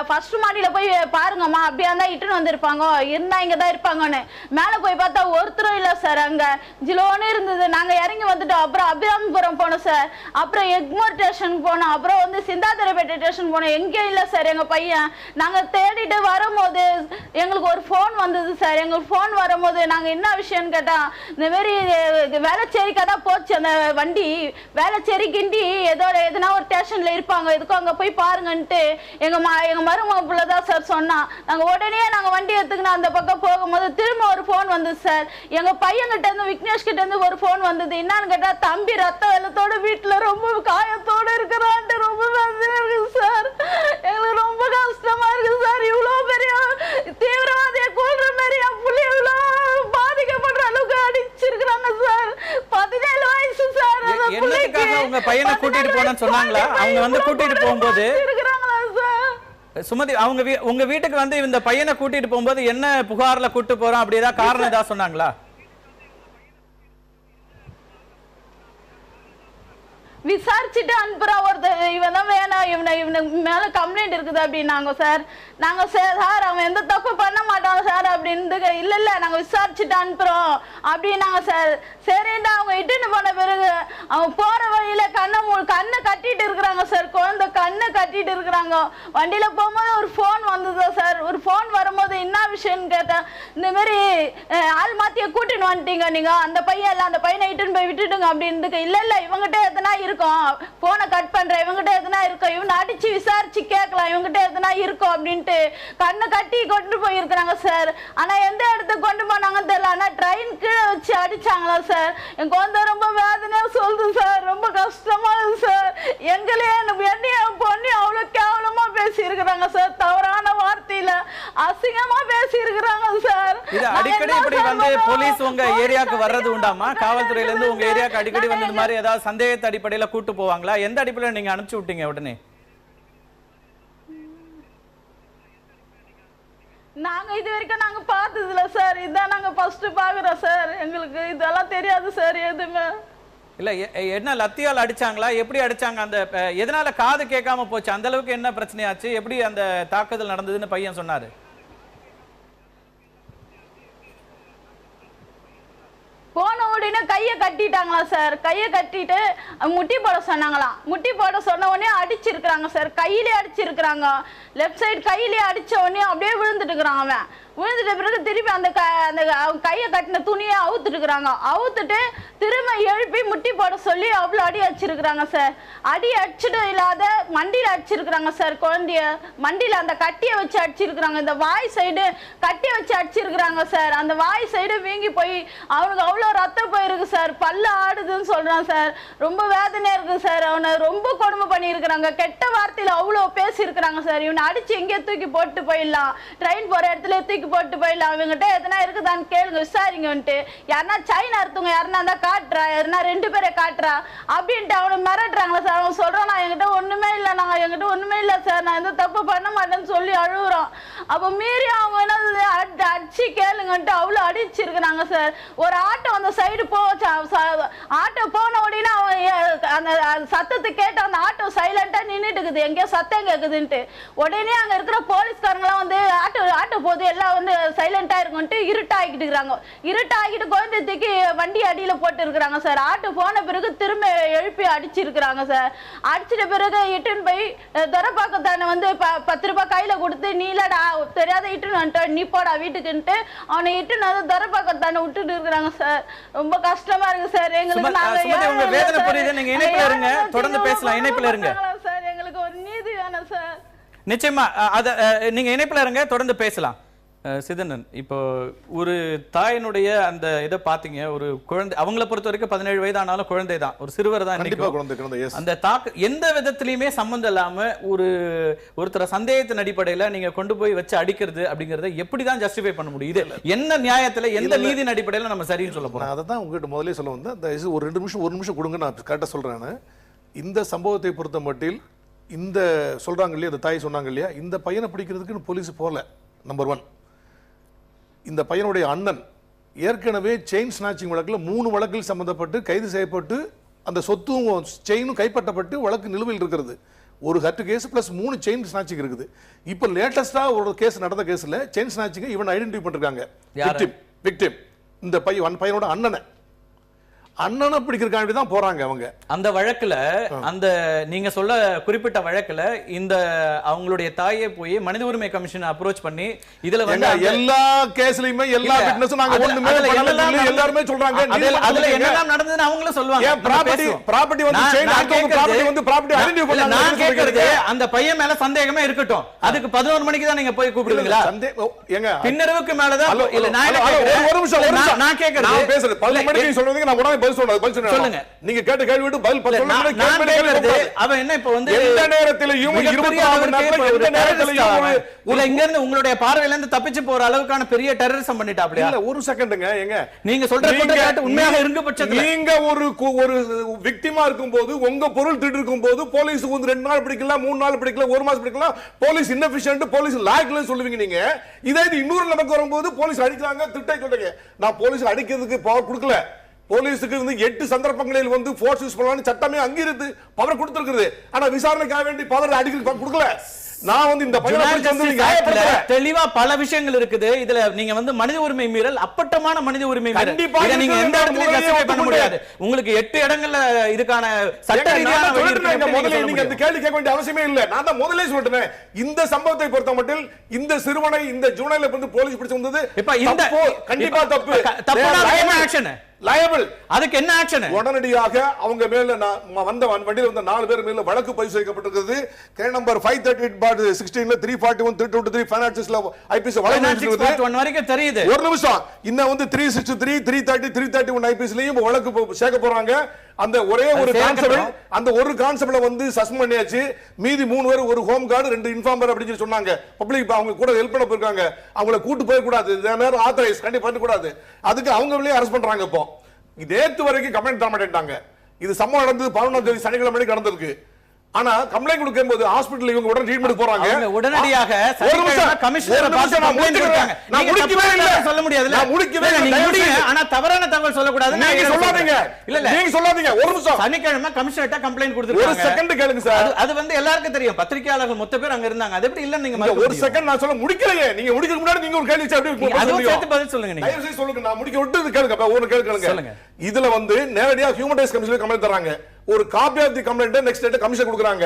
ஃபர்ஸ்ட் மாடியில் போய் பாருங்கம்மா, அப்படியா இருந்தால் இட்டுன்னு வந்திருப்பாங்க, இருந்தால் இங்கே தான் இருப்பாங்கன்னு. மேலே போய் பார்த்தா ஒருத்தரும் இல்லை சார். அங்கே ஜிலோன்னு இருந்தது. நாங்கள் இறங்கி வந்துட்டோம். அப்புறம் அபிராமபுரம் போனோம் சார். அப்புறம் எக்மோர் ஸ்டேஷனுக்கு போனோம். அப்புறம் வந்து சிந்தாதிரப்பேட்டை ஸ்டேஷன் போனோம். எங்கேயும் இல்லை சார் எங்கள் பையன். நாங்கள் தேடிட்டு வரும்போது எங்களுக்கு ஒரு ஃபோன் வந்தது சார். எங்களுக்கு ஃபோன் வரும்போது நாங்கள் என்ன விஷயம்னு கேட்டால் இந்த மாதிரி வேளச்சேரிக்காக தான் போச்சு அந்த வண்டி. வேளச்சேரி கிண்டி எதுனா ஒரு ஸ்டேஷனில் இருப்பாங்க, எதுக்கும் அங்கே போய் பாருங்கன்ட்டு எங்கள் மருமக பிள்ளை தான் சார் சொன்னான். உடனே நாங்கள் வண்டி எடுத்துக்கினா அந்த பக்கம் போகும்போது திரும்ப ஒரு ஃபோன் வந்தது சார். எங்கள் பையன்கிட்ட இருந்து விக்னேஷ் கிட்ட இருந்து ஒரு ஃபோன் வந்தது. என்னன்னு கேட்டால் தம்பி ரத்த வெள்ளத்தோட வீட்டில் ரொம்ப காயத்தோடு இருக்கிறான்ட்டு ரொம்ப வேதனை இருக்குது சார். எங்களுக்கு ரொம்ப கஷ்டமா இருக்குது சார். இவ்வளோ பெரிய தீவிரவாதியை கொல்ற மாதிரி என் பிள்ளை இவ்வளோ பாதிக்கப்படுற அளவுக்கு அடிச்சிருக்கிறாங்க சார். 17 வயசு சார். என்னத்துக்காக உங்க பையனை கூட்டிட்டு போனேன்னு சொன்னாங்களா? அவங்க வந்து கூட்டிட்டு போகும்போது இருக்கிறாங்களா சார்? சுமதி அவங்க உங்க வீட்டுக்கு வந்து இந்த பையனை கூட்டிட்டு போகும்போது என்ன புகார்ல கூட்டு போறோம் அப்படி ஏதாவது காரணம் ஏதாவது சொன்னாங்களா? விசாரிச்சுட்டு அனுப்புறான் ஒருத்தர். இவன் தான் வேணாம், இவனுக்கு மேல கம்ப்ளைண்ட் இருக்குது அப்படின்னாங்க சார். நாங்க சார் அவன் எந்த தப்பு பண்ண மாட்டான் சார் அப்படின்னு. இல்ல நாங்க விசாரிச்சுட்டு அனுப்புறோம் அப்படின்னாங்க சார். சரிண்டா அவங்க இட்டுன்னு போன பிறகு அவன் போற வழியில கண்ணை கட்டிட்டு இருக்கிறாங்க சார். குழந்தை கண்ணை கட்டிட்டு இருக்கிறாங்க. வண்டியில போகும்போது ஒரு போன் வந்தது சார். ஒரு போன் வரும்போது என்ன விஷயம்னு கேட்டேன். இந்த மாதிரி ஆள் மாத்திய கூட்டின்னு வந்துட்டீங்க நீங்க, அந்த பையன் இல்ல அந்த பையனை இட்டுன்னு போய் விட்டுடுங்க அப்படின்னு. இல்ல இவங்கிட்ட எதனா இருக்கும், போனை கட் பண்றேன், இவங்கிட்ட எதனா இருக்கும், இவனை அடிச்சு விசாரிச்சு கேட்கலாம், இவங்கிட்ட எதனா இருக்கும் அப்படின்ட்டு கண்ணை கட்டி கொண்டு போயிருக்கிறாங்க சார். ஆனா எந்த இடத்துக்கு கொண்டு போனாங்கன்னு தெரியல. ஆனா ட்ரெயின் கீழே வச்சு அடிச்சாங்களா சார். என் குழந்தை ரொம்ப வேதனையா சொல்லுது சார். ரொம்ப கஷ்டமா இருக்கு சார். எங்களையே என்னையும் பொண்ணு அவ்வளவு கேவலமா பேசி இருக்கிறாங்க சார். தவறான வார்த்தையில அசிங்கமா பேசி இருக்கிறாங்க சார். இது அடிக்கடி இப்படி வந்து போலீஸ் உங்க ஏரியாக்கு வர்றது உண்டாமா? காவல்துறையில இருந்து உங்க ஏரியாக்கு அடிக்கடி வந்து இந்த மாதிரி ஏதாவது சந்தேகத்தை அடிப்படையில கூட்டு போவாங்களா? எந்த அடிப்படையில நீங்க அனுப்பிச்சு விட்டீங்க உடனே? நாங்க இது வரைக்கும் நாங்க பார்த்ததில்ல சார். இதான் நாங்க ஃபர்ஸ்ட் பாக்குறோம் சார். எங்களுக்கு இதெல்லாம் தெரியாது சார் எதுவுமே. இல்ல என்ன லத்தியால் அடிச்சாங்களா? எப்படி அடிச்சாங்க? அந்த எதனால காது கேட்காம போச்சு? அந்த அளவுக்கு என்ன பிரச்சனையாச்சு? எப்படி அந்த தாக்குதல் நடந்ததுன்னு பையன் சொன்னாரு. போன உடனே கையை கட்டிட்டாங்களா சார். கையை கட்டிட்டு முட்டி போட சொன்னாங்களாம். முட்டி போட சொன்ன உடனே அடிச்சிருக்கிறாங்க சார். கையிலே அடிச்சிருக்கிறாங்க. லெஃப்ட் சைடு கையிலே அடிச்ச உடனே அப்படியே விழுந்துட்டு இருக்கிறான் அவன். விழுந்துட்ட பிறகு திருப்பி அந்த அவங்க கையை கட்டின துணியை அவுத்துட்டுக்கிறாங்க. அவுத்துட்டு திரும்ப எழுப்பி முட்டி போட சொல்லி அவ்வளோ அடி அடிச்சிருக்கிறாங்க சார். அடி அடிச்சுட்டு இல்லாத மண்டியில் அடிச்சிருக்கிறாங்க சார். குழந்தைய மண்டியில் அந்த கட்டியை வச்சு அடிச்சிருக்கிறாங்க. இந்த வாய் சைடு கட்டியை வச்சு அடிச்சிருக்கிறாங்க சார். அந்த வாய் சைடு வீங்கி போய் அவனுக்கு அவ்வளோ ரத்தம் போயிருக்கு சார். பல்ல ஆடுதுன்னு சொல்றான் சார். ரொம்ப வேதனையா இருக்கு சார். அவனை ரொம்ப கொடுமை பண்ணியிருக்கிறாங்க. கெட்ட வார்த்தையில அவ்வளோ பேசியிருக்கிறாங்க சார். இவனை அடிச்சு எங்கேயோ தூக்கி போட்டு போயிடலாம், ட்ரெயின் போற இடத்துல தூக்கி போட்டு போயிடலாம். இவங்ககிட்ட எதனா இருக்குதான்னு கேளுங்க, விசாரிங்கன்ட்டு. யாருன்னா சைனா இருந்தவங்க யாருன்னா தான் காட்டுறா, யாருன்னா 2 பேரை காட்டுறா அப்படின்ட்டு அவனை மிரட்டுறாங்களா சார். அவன் சொல்றான் நான் என்கிட்ட ஒண்ணுமே இல்லை, என்கிட்ட ஒண்ணுமே இல்லை சார், நான் எந்த தப்பு பண்ண மாட்டேன்னு சொல்லி அழுகுறான். அப்ப மீறி அவங்க என்ன அடிச்சு கேளுங்கன்ட்டு அவ்வளோ அடிச்சிருக்கிறாங்க சார். ஒரு ஆட்டோ அந்த சைடு ஆட்டோ போன உடனே அவன் அந்த சத்தத்தை கேட்டு அந்த ஆட்டோ சைலண்டா நின்றுட்டு இருக்குது, எங்கேயோ சத்தம் கேட்குதுன்ட்டு. உடனே அங்க இருக்கிற போலீஸ்காரங்களாம் வந்து ஆட்டோ போது எல்லாம் வந்து சைலண்டா இருக்குன்ட்டு இருட்டாகிட்டு இருக்கிறாங்க. இருட்டாகிட்டு குழந்தை தூக்கி வண்டி அடியில போட்டு இருக்கிறாங்க சார். ஆட்டோ போன பிறகு திரும்ப எழுப்பி அடிச்சிருக்கிறாங்க சார். அடிச்சிட்ட பிறகு இட்டுன்னு போய் துரப்பாக்கத்தான வந்து 10 ரூபாய் கையில கொடுத்து நீலடா தெரியாத இட்டுன்னு நீ போடா வீட்டுக்குன்ட்டு அவனை இட்டுன்னு வந்து துரப்பாக்கத்தான விட்டுட்டு இருக்கிறாங்க சார். ரொம்ப கஷ்டமா இருக்கு சார் எங்களுக்கு. உங்க வேதனை புரியுது. நீங்க இணைப்புல இருங்க, தொடர்ந்து பேசலாம். இணைப்புல இருங்க சார், எங்களுக்கு ஒரு நீதி வேணும் சார். நிச்சயமா அத நீங்க இணைப்புல இருங்க, தொடர்ந்து பேசலாம். சிதனன், இப்போ ஒரு தாயினுடைய அந்த இதை பாத்தீங்க, ஒரு குழந்தை, அவங்கள பொறுத்த வரைக்கும் 17 வயதானாலும் குழந்தை தான், ஒரு சிறுவர் தான். அந்த தாக்கு எந்த விதத்திலயுமே சம்பந்தம் இல்லாம ஒருத்தர சந்தேகத்தின் அடிப்படையில நீங்க கொண்டு போய் வச்சு அடிக்கிறது அப்படிங்கறத எப்படிதான் ஜஸ்டிஃபை பண்ண முடியும்? இது என்ன நியாயத்துல, எந்த நீதியின் அடிப்படையில நம்ம சரின்னு சொல்ல போறோம்? அதை தான் உங்ககிட்ட முதலே சொல்ல வந்தேன். ஒரு 2 நிமிஷம் கொடுங்க, நான் கரெக்டாக சொல்றேன். இந்த சம்பவத்தை பொறுத்த மட்டில் இந்த சொல்றாங்க இல்லையா, இந்த தாய் சொன்னாங்க இல்லையா, இந்த பையனை பிடிக்கிறதுக்கு போலீஸ் போகல. நம்பர் 1, இந்த பையனுடைய அண்ணன் ஏற்கனவே செயின் ஸ்நாச்சிங் வழக்கில் 3 வழக்கில் சம்பந்தப்பட்டு கைது செய்யப்பட்டு அந்த சொத்தும் செயினும் கைப்பற்றப்பட்டு வழக்கு நிலுவையில் இருக்கிறது. ஒரு hurt case plus 3 chain snatching இருக்குது. இப்போ லேட்டஸ்டா ஒரு கேஸ் நடந்த கேஸ்ல செயின் ஸ்நாச்சிங் இவன் ஐடென்டிஃபை பண்ணிருக்காங்க. விக்டிம் இந்த பையனோட அண்ணனை பிடிக்கிறதுக்காண்டி தான் போறாங்க அவங்க. அந்த வழக்குல, அந்த நீங்க சொல்ல குறிப்பிட்ட வழக்குல இந்த அவங்களுடைய தாயை போய் மனித உரிமை கமிஷன் அப்ரோச் பண்ணி இதுல வந்து எல்லா கேஸ்லயுமே எல்லா விட்னஸும் நாங்க ஒண்ணுமே பண்ணல எல்லாரும் சொல்றாங்க. அதுல என்னெல்லாம் நடந்ததுன்னு அவங்களும் சொல்லுவாங்க. ப்ராப்பர்ட்டி வந்து செயின் ஆட்டோக்கு ப்ராப்பர்ட்டி வந்து ப்ராப்பர்ட்டி ஐடென்டிஃபை பண்ணாங்க. நான் கேக்குறது அந்த பையன் மேல சந்தேகமே இருக்கட்டும், அதுக்கு 11 மணிக்கு தான் நீங்க போய் கூப்பிடுவீங்களா? ஏங்க பின்னரவுக்கு மேல தான் இல்ல. நான் ஒரு நிமிஷம் நான் கேக்குறது, நான் பேசுறது 11 மணிக்கு சொல்றதுக்கு நான் உடனே சொல்லுங்க. நீங்க கேட்ட கேள்வி விட்டு பதில் சொல்லுங்க. அவன் என்ன இப்ப வந்து எந்த நேரத்திலயும் 24 மணி நேரத்துல எந்த நேரத்திலயும் இல்ல இங்க இருந்து உங்களுடைய பார்வையில இருந்து தப்பிச்சு போற அளவுக்கான பெரிய டெரரிசம் பண்ணிட்டாப்லையா? இல்ல ஒரு செகண்ட்ங்க, ஏங்க நீங்க சொல்ற குற்றச்சாட்டு உண்மையாக இருக்க பட்சத்துல நீங்க ஒரு விக்டிமா இருக்கும்போது உங்க பொருள் திருட்டு இருக்கும்போது போலீஸ் வந்து 2 நாள் பிடிக்கல, 3 நாள் பிடிக்கல, 1 மாசம் பிடிக்கல, போலீஸ் இன்எஃபிஷியன்ட், போலீஸ் லாக்ல சொல்லுவீங்க நீங்க. இதே இது இன்னொரு நமக்கு வரும்போது போலீஸ் அடிக்கிறாங்க, திட்டை சொல்றீங்க. நான் போலீஸ் அடிக்கிறதுக்கு பவர் கொடுக்கல. போலீஸுக்கு வந்து 8 சந்தர்ப்பங்களில் வந்து ஃபோர்ஸ் யூஸ் பண்ணலாம்னு சட்டமே அங்கிருந்து பவர் கொடுத்திருக்குது. ஆனா விசாரணைக்காக வேண்டி பவர் அடிக்க கொடுக்கல. நான் வந்து இந்த தெளிவா பல விஷயங்கள் இருக்குது. இதுல நீங்க வந்து மனித உரிமை மீறல், அப்பட்டமான மனித உரிமை மீறல். நீங்க எந்த இடத்துலயும் ஜஸ்டிஃபை பண்ண முடியாது. உங்களுக்கு 8 இடங்கள்ல இதுக்கான சட்ட ரீதியான வழி இருக்கு. முதல்ல நீங்க அந்த கேள்வி கேட்க வேண்டிய அவசியமே இல்ல. நான் தான் முதல்ல சொல்லிட்டேன். இந்த சம்பவத்தை பொறுத்த மட்டும் இந்த சிறுவனை இந்த ஜூனைல வந்து போலீஸ் பிடிச்சு வந்தது இப்ப இந்த கண்டிப்பா தப்பு. தப்புனா என்ன ஆக்ஷன்? லயபிள். அதுக்கு என்ன ஆக்ஷன்? உடனடியாக அவங்க மேல வந்த வண்டியில வந்த 4 பேர் மேல வழக்கு பதிவு செய்யப்பட்டிருக்கிறது. கேஸ் நம்பர் 538/16ல 341 323 ஃபைனான்சியஸ்ல ஐபிசி வழக்கு வரைக்கும் தெரியுது. ஒரு நிமிஷம், இன்னும் வந்து 363 330 331 ஐபிசிலயும் வழக்கு சேர்க்க போறாங்க. அந்த ஒரே ஒரு கான்ஸ்டபிள், அந்த ஒரு கான்ஸ்டபிளை வந்து சஸ்பெண்ட் பண்ணியாச்சு. மீதி 3 பேர், ஒரு ஹோம் கார்டு, 2 இன்ஃபார்மர் அப்படின்னு சொன்னாங்க. பப்ளிக் அவங்க கூட ஹெல்ப் பண்ண போயிருக்காங்க. அவங்கள கூட்டு போய் கூடாது, நேரம் ஆத்தரைஸ் கண்டிப்பா பண்ண கூடாது. அதுக்கு அவங்களே அரெஸ்ட் பண்றாங்க. இப்போ நேத்து வரைக்கும் கம்ப்ளைண்ட் தர மாட்டேன்ட்டாங்க. இது சம்பவம் நடந்தது 11ஆம் தேதி சனிக்கிழமை நடந்திருக்கு. ஆனா கம்ப்ளைண்ட் கொடுக்கும்போது ஹாஸ்பிடல் இவங்க உடனே ட்ரீட்மென்ட் போறாங்க. உடனடியாக கமிஷனரை பார்த்து கம்ப்ளைண்ட் கொடுத்தாங்க. நான் முடிக்கவே இல்ல, சொல்ல முடியாதுல. நான் முடிக்கவே இல்ல. நீங்க முடிங்க, ஆனா தவறான தகவல் சொல்ல கூடாது. நீங்க சொல்லாதீங்க. இல்ல நீங்க சொல்லாதீங்க. ஒரு நிமிஷம், சனிக்கிழமை கமிஷனர்ட்ட கம்ப்ளைண்ட் கொடுத்திருக்காங்க. ஒரு செகண்ட் கேளுங்க சார். அது வந்து எல்லாருக்கும் தெரியும். பத்திரிகையாளர்கள் மொத்த பேர் அங்க இருந்தாங்க. அது எப்படி இல்ல நீங்க ஒரு செகண்ட் நான் சொல்ல முடிக்கலையே. நீங்க முடிக்கிறதுக்கு முன்னாடி நீங்க ஒரு கேள்வி எப்படி அதுவும் சேர்த்து பதில் சொல்லுங்க. நீங்க தயவு செய்து சொல்லுங்க. நான் முடிக்க விட்டு கேளுங்க. ஒரு கேளுங்க. இதுல வந்து நேரடியா ஹியூமன் ரைட்ஸ் கமிஷனுக்கு கம்ப்ளைண்ட் தராங்க. ஒரு copy of the complaint next day commission கொடுக்குறாங்க.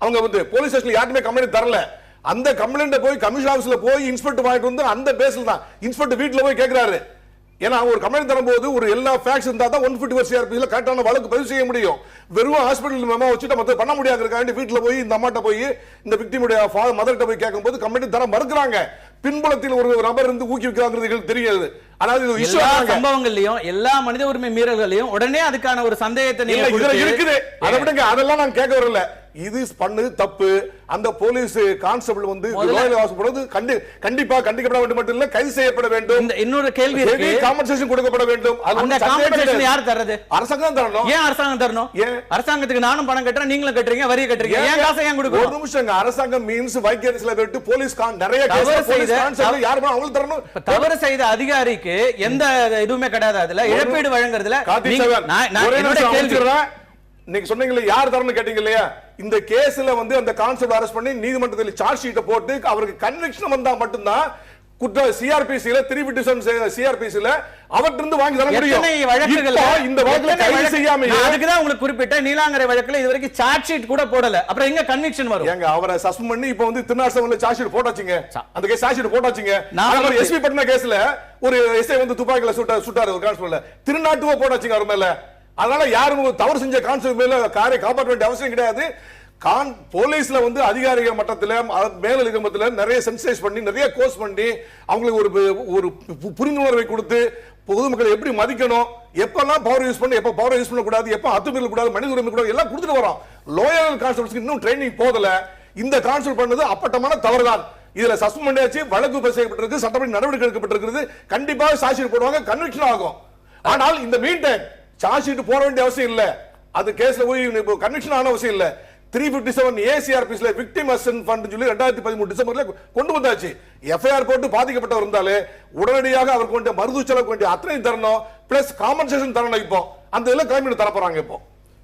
அவங்க வந்து போலீஸ் ஸ்டேஷன்ல யாருமே கம்ப்ளைண்ட் தரல. அந்த கம்ப்ளைண்ட போய் கமிஷன் ஆபீஸ்ல போய் இன்ஸ்பெக்டர் வாங்கிட்டு வந்து அந்த பேஸ்ல தான் இன்ஸ்பெக்டர் வீட்டுல போய் கேட்கிறாரு. ஏன்னா ஒரு கம்ப்ளைண்ட் தரும்போது ஒரு எல்லா ஃபேக்ட்ஸ் இருந்தா தான் 154 சிஆர்பிஸ்ல கரெக்டான வழக்கு பதிவு செய்ய முடியும். வெறும் ஹாஸ்பிடல் மெமோ வச்சுட்டு மத்த பண்ண முடியாதுக்காண்டி வீட்டுல போய் இந்த அம்மாட்ட போய் இந்த விக்டிமுடைய மதர்கிட்ட போய் கேட்கும்போது கம்ப்ளைண்ட் தர மறுக்கிறாங்க. பின்புலத்தில் ஒரு நபர் இருந்து ஊக்குவிக்கிறாங்கிறது தெரியாது. அதாவது எல்லா சம்பவங்களையும் எல்லா மனித உரிமை மீறல்களையும் உடனே அதுக்கான ஒரு சந்தேகத்தை நீங்க இருக்குது. அதை விடுங்க, அதெல்லாம் நான் கேட்க வரல. இது பண்ணது தப்பு. அந்த போலீஸ் கான்ஸ்டபிள் வந்து கண்டிப்பா கண்டிக்கப்பட வேண்டும் மட்டும் இல்ல, கைது செய்யப்பட வேண்டும். இன்னொரு கேள்வி இருக்கு, காம்பன்சேஷன் கொடுக்கப்பட வேண்டும். அந்த காம்பன்சேஷன் யார் தரது? அரசாங்கம் தரணும். ஏன் அரசாங்கம் தரணும்? அரசாங்கத்துக்கு நானும் பணம் கட்டுறேன், நீங்களும் கட்டுறீங்க, வரி கட்டுறீங்க, ஏன் காசை ஏன் கொடுக்கணும்? ஒரு நிமிஷம், அரசாங்கம் மீன்ஸ் வைக்கேரிஸ்ல விட்டு போலீஸ் நிறைய தவறு செய்த அதிகாரிக்கு எந்த இதுவுமே கிடையாது. அதுல இழப்பீடு வழங்குறதுல நீங்க சொன்னீங்களே யார் தரணும் கேட்டீங்க இல்லையா? இந்த கேஸ்ல வந்து அந்த கான்ஸ்டபிள் அரெஸ்ட் பண்ணி நீதிமன்றத்தில் சார்ஜ் ஷீட் போட்டு அவருக்கு கன்விக்ஷன் வந்தா மட்டும்தான் குற்ற சிஆர்பிசில 357 சிஆர்பிசில அவற்றிருந்து வாங்கி தர முடியும். இந்த வழக்குல கைது செய்யாம அதுக்கு தான் உங்களுக்கு குறிப்பிட்ட நீலாங்கரை வழக்குல இதுவரைக்கும் சார்ஜ் ஷீட் கூட போடல. அப்புறம் எங்க கன்விக்ஷன் வரும்? ஏங்க அவரை சஸ்பெண்ட் பண்ணி இப்போ வந்து திருநாசவல்ல சார்ஜ் ஷீட் போட்டாச்சுங்க. அந்த கேஸ் சார்ஜ் ஷீட் போட்டாச்சுங்க. நான் எஸ்பி பட்னா கேஸ்ல ஒரு எஸ்ஐ வந்து துப்பாக்கில சுட்டாரு ஒரு கான்ஸ்டபிள்ல, திருநாட்டுவ போட்டாச்சுங்க அவர் மேல. அதனால யாரும் தவறு செஞ்ச கான்ஸ்டபிள் மேல காரை காப்பாற்ற வேண்டிய அவசியம் கிடையாது. போலீஸ்ல வந்து அதிகாரிகள் மட்டத்துல மேலதிகமத்துல நிறைய சென்சிடைஸ் பண்ணி நிறைய கோர்ஸ் பண்ணி அவங்களுக்கு ஒரு புரிந்துணர்வை கொடுத்து பொதுமக்களை எப்படி மதிக்கணும், எப்பெல்லாம் பவர் யூஸ் பண்ணி எப்ப பவர் யூஸ் பண்ண கூடாது, எப்ப அத்துமீறல் கூடாது, மனித உரிமை கூடாது எல்லாம் கொடுத்துட்டு வரோம். லோயல் கான்ஸ்டபிள்ஸ்க்கு இன்னும் ட்ரைனிங் போதல. இந்த கான்ஸ்டபிள் பண்ணது அப்பட்டமான தவறுதான். இதுல சஸ்பெண்ட் ஆச்சு, வழக்கு பதிவு செய்யப்பட்டிருக்கு, சட்டப்படி நடவடிக்கை எடுக்கப்பட்டிருக்கிறது. கண்டிப்பாக சார்ஜ் ஷீட் போடுவாங்க, கன்விக்ஷன் ஆகும். ஆனால் இந்த மீன் டைம் சார்ஜ் ஷீட் போட வேண்டிய அவசியம் இல்ல. அது கேஸ்ல போய் கன்விக்ஷன் ஆன அவசியம் இல்ல. 357 ஏசிஆர்பிஸ்ல விக்டிம் அசிஸ்டன்ட் ஃபண்ட் சொல்லி 2013 டிசம்பர்ல கொண்டு வந்தாச்சு. எஃப்ஐஆர் போட்டு பாதிக்கப்பட்டவர் இருந்தாலே உடனடியாக அவருக்கு வேண்டிய மருத்துவ செலவுக்கு வேண்டிய அத்தனை தரணும், பிளஸ் காம்பன்சேஷன் தரணும். இப்போ அந்த இதெல்லாம் கிளைம் தர போறாங்க. இப்போ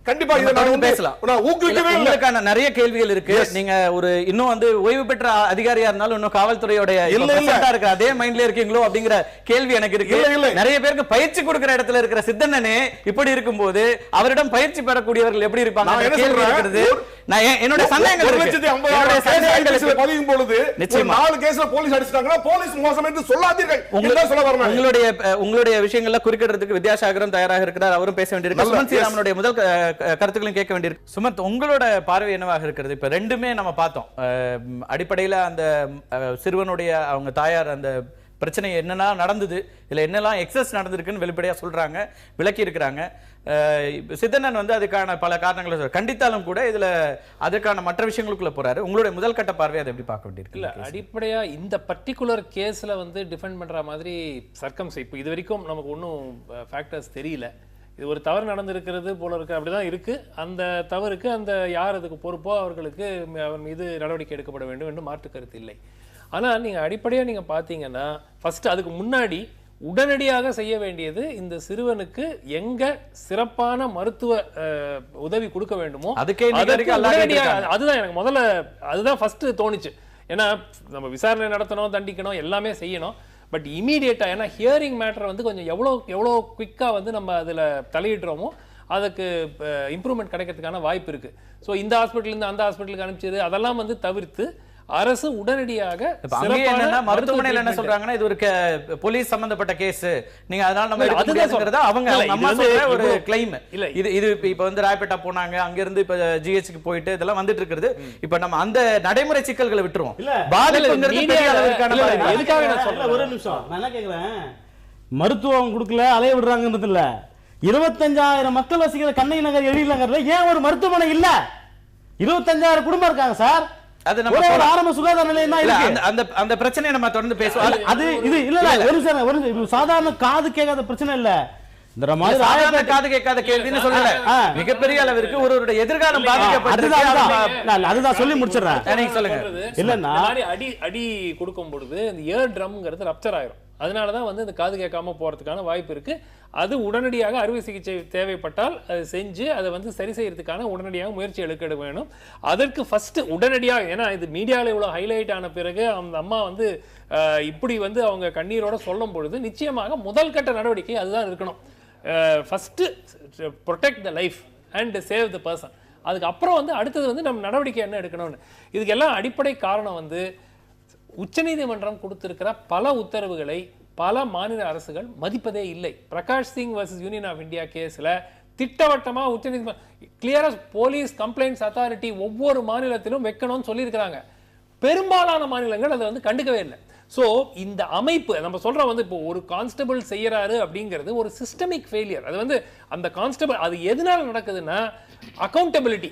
கண்டிப்பா இத நான் பேசலாம். நான் ஊக்குவிக்கவே இல்ல. உங்களுக்கான நிறைய கேள்விகள் இருக்கு. நீங்க ஒரு இன்னும் வந்து ஓய்வு பெற்ற அதிகாரியா இருந்தாலும் இன்னும் காவல்துறையோட பிரசிடென்ட்டா இருக்கிற அதே மைண்ட்ல இருக்கீங்களோ அப்படிங்கிற கேள்வி எனக்கு இருக்கு. நிறைய பேருக்கு பயிற்சி கொடுக்கிற இடத்துல இருக்கிற சித்தண்ணனே இப்படி இருக்கும்போது அவரிடம் பயிற்சி பெறக்கூடியவர்கள் எப்படி இருப்பாங்க? கேள்வி இருக்கிறது. நான் என்னோட சந்தேகங்கள் இருக்கு. பதியும் பொழுது நிச்சயமா 4 கேஸ்ல போலீஸ் அடிச்சிட்டாங்கன்னா போலீஸ் மோசம் என்று சொல்லாதீர்கள். உங்களுடைய விஷயங்கள்ல குறுக்கிடுறதுக்கு வித்யாசாகரம் தயாராக இருக்கிறார், அவரும் பேச வேண்டியிருக்கு. சுமந்த் ஸ்ரீராமனுடைய முதல் கருத்துக்களையும் கேட்க வேண்டியிருக்கு. சுமந்த், உங்களோட பார்வை என்னவாக இருக்கிறது? இப்ப ரெண்டுமே நம்ம பார்த்தோம். அடிப்படையில அந்த சிறுவனுடைய அவங்க தாயார் அந்த பிரச்சனை என்னன்னா நடந்தது, இதுல என்னெல்லாம் எக்ஸஸ் நடந்திருக்குன்னு வெளிப்படையா சொல்றாங்க, விளக்கி இருக்கிறாங்க. சித்தண்ணன் வந்து அதுக்கான பல காரணங்களை கண்டித்தாலும் கூட இதுல அதுக்கான மற்ற விஷயங்களுக்குள்ள போறாரு. உங்களுடைய முதல் கட்ட பார்வை அதை எப்படி பார்க்க வேண்டியிருக்கு? இல்ல, அடிப்படையா இந்த பர்டிகுலர் கேஸ்ல வந்து டிஃபெண்ட் பண்ற மாதிரி சர்க்கம்ஸ் இப்போ இது வரைக்கும் நமக்கு ஒன்றும் ஃபேக்டர்ஸ் தெரியல. இது ஒரு தவறு நடந்திருக்கிறது போல இருக்கு, அப்படிதான் இருக்கு. அந்த தவறுக்கு அந்த யார் அதுக்கு பொறுப்போ அவர்களுக்கு அவர் மீது நடவடிக்கை எடுக்கப்பட வேண்டும் என்று மாற்று கருத்து இல்லை. ஆனால் நீங்கள் அடிப்படையாக நீங்கள் பார்த்தீங்கன்னா ஃபர்ஸ்ட் அதுக்கு முன்னாடி உடனடியாக செய்ய வேண்டியது இந்த சிறுவனுக்கு எங்க சிறப்பான மருத்துவ உதவி கொடுக்க வேண்டுமோ அதுதான் எனக்கு முதல்ல அதுதான் ஃபர்ஸ்ட் தோணுச்சு. ஏன்னா நம்ம விசாரணை நடத்தணும், தண்டிக்கணும், எல்லாமே செய்யணும். பட் இமீடியட்டா ஏன்னா ஹியரிங் மேட்டர் வந்து கொஞ்சம் எவ்வளோ குவிக்காக வந்து நம்ம அதில் தலையிடுறோமோ அதுக்கு இம்ப்ரூவ்மெண்ட் கிடைக்கிறதுக்கான வாய்ப்பு இருக்கு. ஸோ இந்த ஹாஸ்பிட்டல் அந்த ஹாஸ்பிட்டலுக்கு அனுப்பிச்சது அதெல்லாம் வந்து தவிர்த்து அரசு உடனடியாக மருத்துவமனையில் என்ன சொல்றாங்கன்னா இது ஒரு போலீஸ் சம்பந்தப்பட்ட கேஸ், நீங்க அதனால நம்ம எடுக்க முடியாதுங்கறத அவங்க அம்மா சொல்ற ஒரு கிளைம். இல்ல இது இப்ப வந்து ராயப்பேட்டா போனாங்க, அங்க இருந்து இப்ப ஜிஹெச்க்கு போயிட்டு இதெல்லாம் வந்துட்டு இருக்குது. இப்ப நம்ம அந்த நடைமுறை சிக்கல்களை விட்டுருவோம். பாதிப்புங்கிறது பெரிய அளவுக்கான எதுக்காக நான் சொல்றேன், ஒரு நிமிஷம் நான் என்ன கேக்குறேன், மருத்துவம் கொடுக்கல அலைய விடுறாங்கன்றது இல்ல. 25,000 மக்கள் வசிக்கிற கண்ணகி நகர் எழில் நகர்ல ஏன் ஒரு மருத்துவமனை இல்ல? 25,000 குடும்பம் இருக்காங்க சார். அது நம்ம ஆரம்ப சுகாதார நிலையம் தான் இருக்கு. அந்த அந்த பிரச்சனையை நம்ம தொடர்ந்து பேசுவோம். அது இது இல்ல ஒரு சாதாரண காது கேட்காத பிரச்சனை இல்ல. இந்த மாதிரி சாதாரண காது கேட்காத கேள்வின்னு சொல்லல, மிகப்பெரிய அளவிற்கு ஒருவருடைய எதிர்காலம் பாதிக்கப்பட்டிருக்கு. அதுதான் சொல்லி முடிச்சிடுறேன். நீங்க சொல்லுங்க. இல்லன்னா அடி கொடுக்கும் பொழுது இந்த இயர் ட்ரம்ங்கிறது ரப்சர் ஆயிரும். அதனாலதான் வந்து இந்த காது கேட்காம போறதுக்கான வாய்ப்பு இருக்கு. அது உடனடியாக அறுவை சிகிச்சை தேவைப்பட்டால் அதை செஞ்சு அதை வந்து சரி செய்யறதுக்கான உடனடியாக முயற்சி எடுக்க வேணும். அதற்கு ஃபர்ஸ்ட் உடனடியாக, ஏன்னா இது மீடியாவில் இவ்வளோ ஹைலைட் ஆன பிறகு அந்த அம்மா வந்து இப்படி வந்து அவங்க கண்ணீரோட சொல்லும் பொழுது நிச்சயமாக முதல் கட்ட நடவடிக்கை அதுதான் இருக்கணும். First protect the life and save the person. அதுக்கப்புறம் வந்து அடுத்தது வந்து நம்ம நடவடிக்கை என்ன எடுக்கணும்னு. இதுக்கெல்லாம் அடிப்படை காரணம் வந்து உச்சநீதிமன்றம் கொடுத்திருக்கிற பல உத்தரவுகளை பல மாநில அரசுகள் மதிப்பதே இல்லை. Prakash Singh versus Union of India கேஸ்ல திட்டவட்டமா உச்சநீதிமன்றம் கிளியரா போலீஸ் கம்ப்ளைண்ட்ஸ் அத்தாரிட்டி ஒவ்வொரு மாநிலத்திலும் வைக்கணும்னு சொல்லியிருக்கிறாங்க. பெரும்பாலான மாநிலங்கள் அதை வந்து கண்டுக்கவே இல்லை. ஸோ இந்த அமைப்பு நம்ம சொல்றோம் வந்து இப்போ ஒரு கான்ஸ்டபிள் செய்யறாரு அப்படிங்கிறது ஒரு சிஸ்டமிக் ஃபெயிலியர். அது வந்து அந்த கான்ஸ்டபிள் அது எதனால நடக்குதுன்னா அக்கௌண்டபிலிட்டி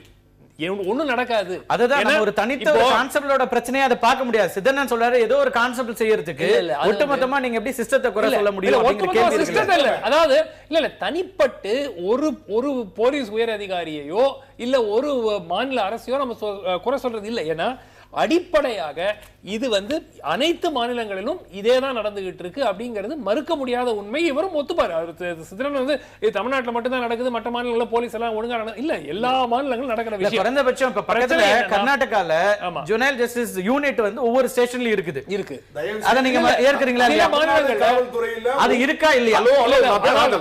ஒண்ணும் நடக்காது. அதுதான் ஒரு தனித்த ஒரு கான்செப்டோட பிரச்சனையை அதை பார்க்க முடியாது. சித்தர்ணன் சொல்றாரு ஏதோ ஒரு கான்செப்ட் செய்யறதுக்கு ஒட்டுமொத்தமா நீங்க எப்படி சிஸ்டத்தை குறை சொல்ல முடியும் அப்படிங்கிற கேள்வி இருக்கு. அதாவது இல்ல தனிப்பட்டு ஒரு போலீஸ் உயர் அதிகாரியையோ இல்ல ஒரு மாநில அரசையோ நம்ம குறை சொல்றது இல்லை. ஏன்னா அடிப்படையாக இது வந்து அனைத்து மாநிலங்களிலும் இதேதான் நடந்துகிட்டு இருக்கு அப்படிங்கிறது மறுக்க முடியாத உண்மை. இவரும் ஒத்துப்பாரு. சிதறன் வந்து இது தமிழ்நாட்டில் மட்டும்தான் நடக்குது, மற்ற மாநிலங்களில் போலீஸ் எல்லாம் ஒழுங்கா இல்ல, எல்லா மாநிலங்களும் நடக்கிற விஷயம். குறைந்தபட்சம் இப்ப பக்கத்துல கர்நாடகால ஜுவனைல் ஜஸ்டிஸ் யூனிட் வந்து ஒவ்வொரு ஸ்டேஷன்லயும் இருக்கு. அத நீங்க ஏற்கறீங்களா? அது இருக்கா இல்லையா?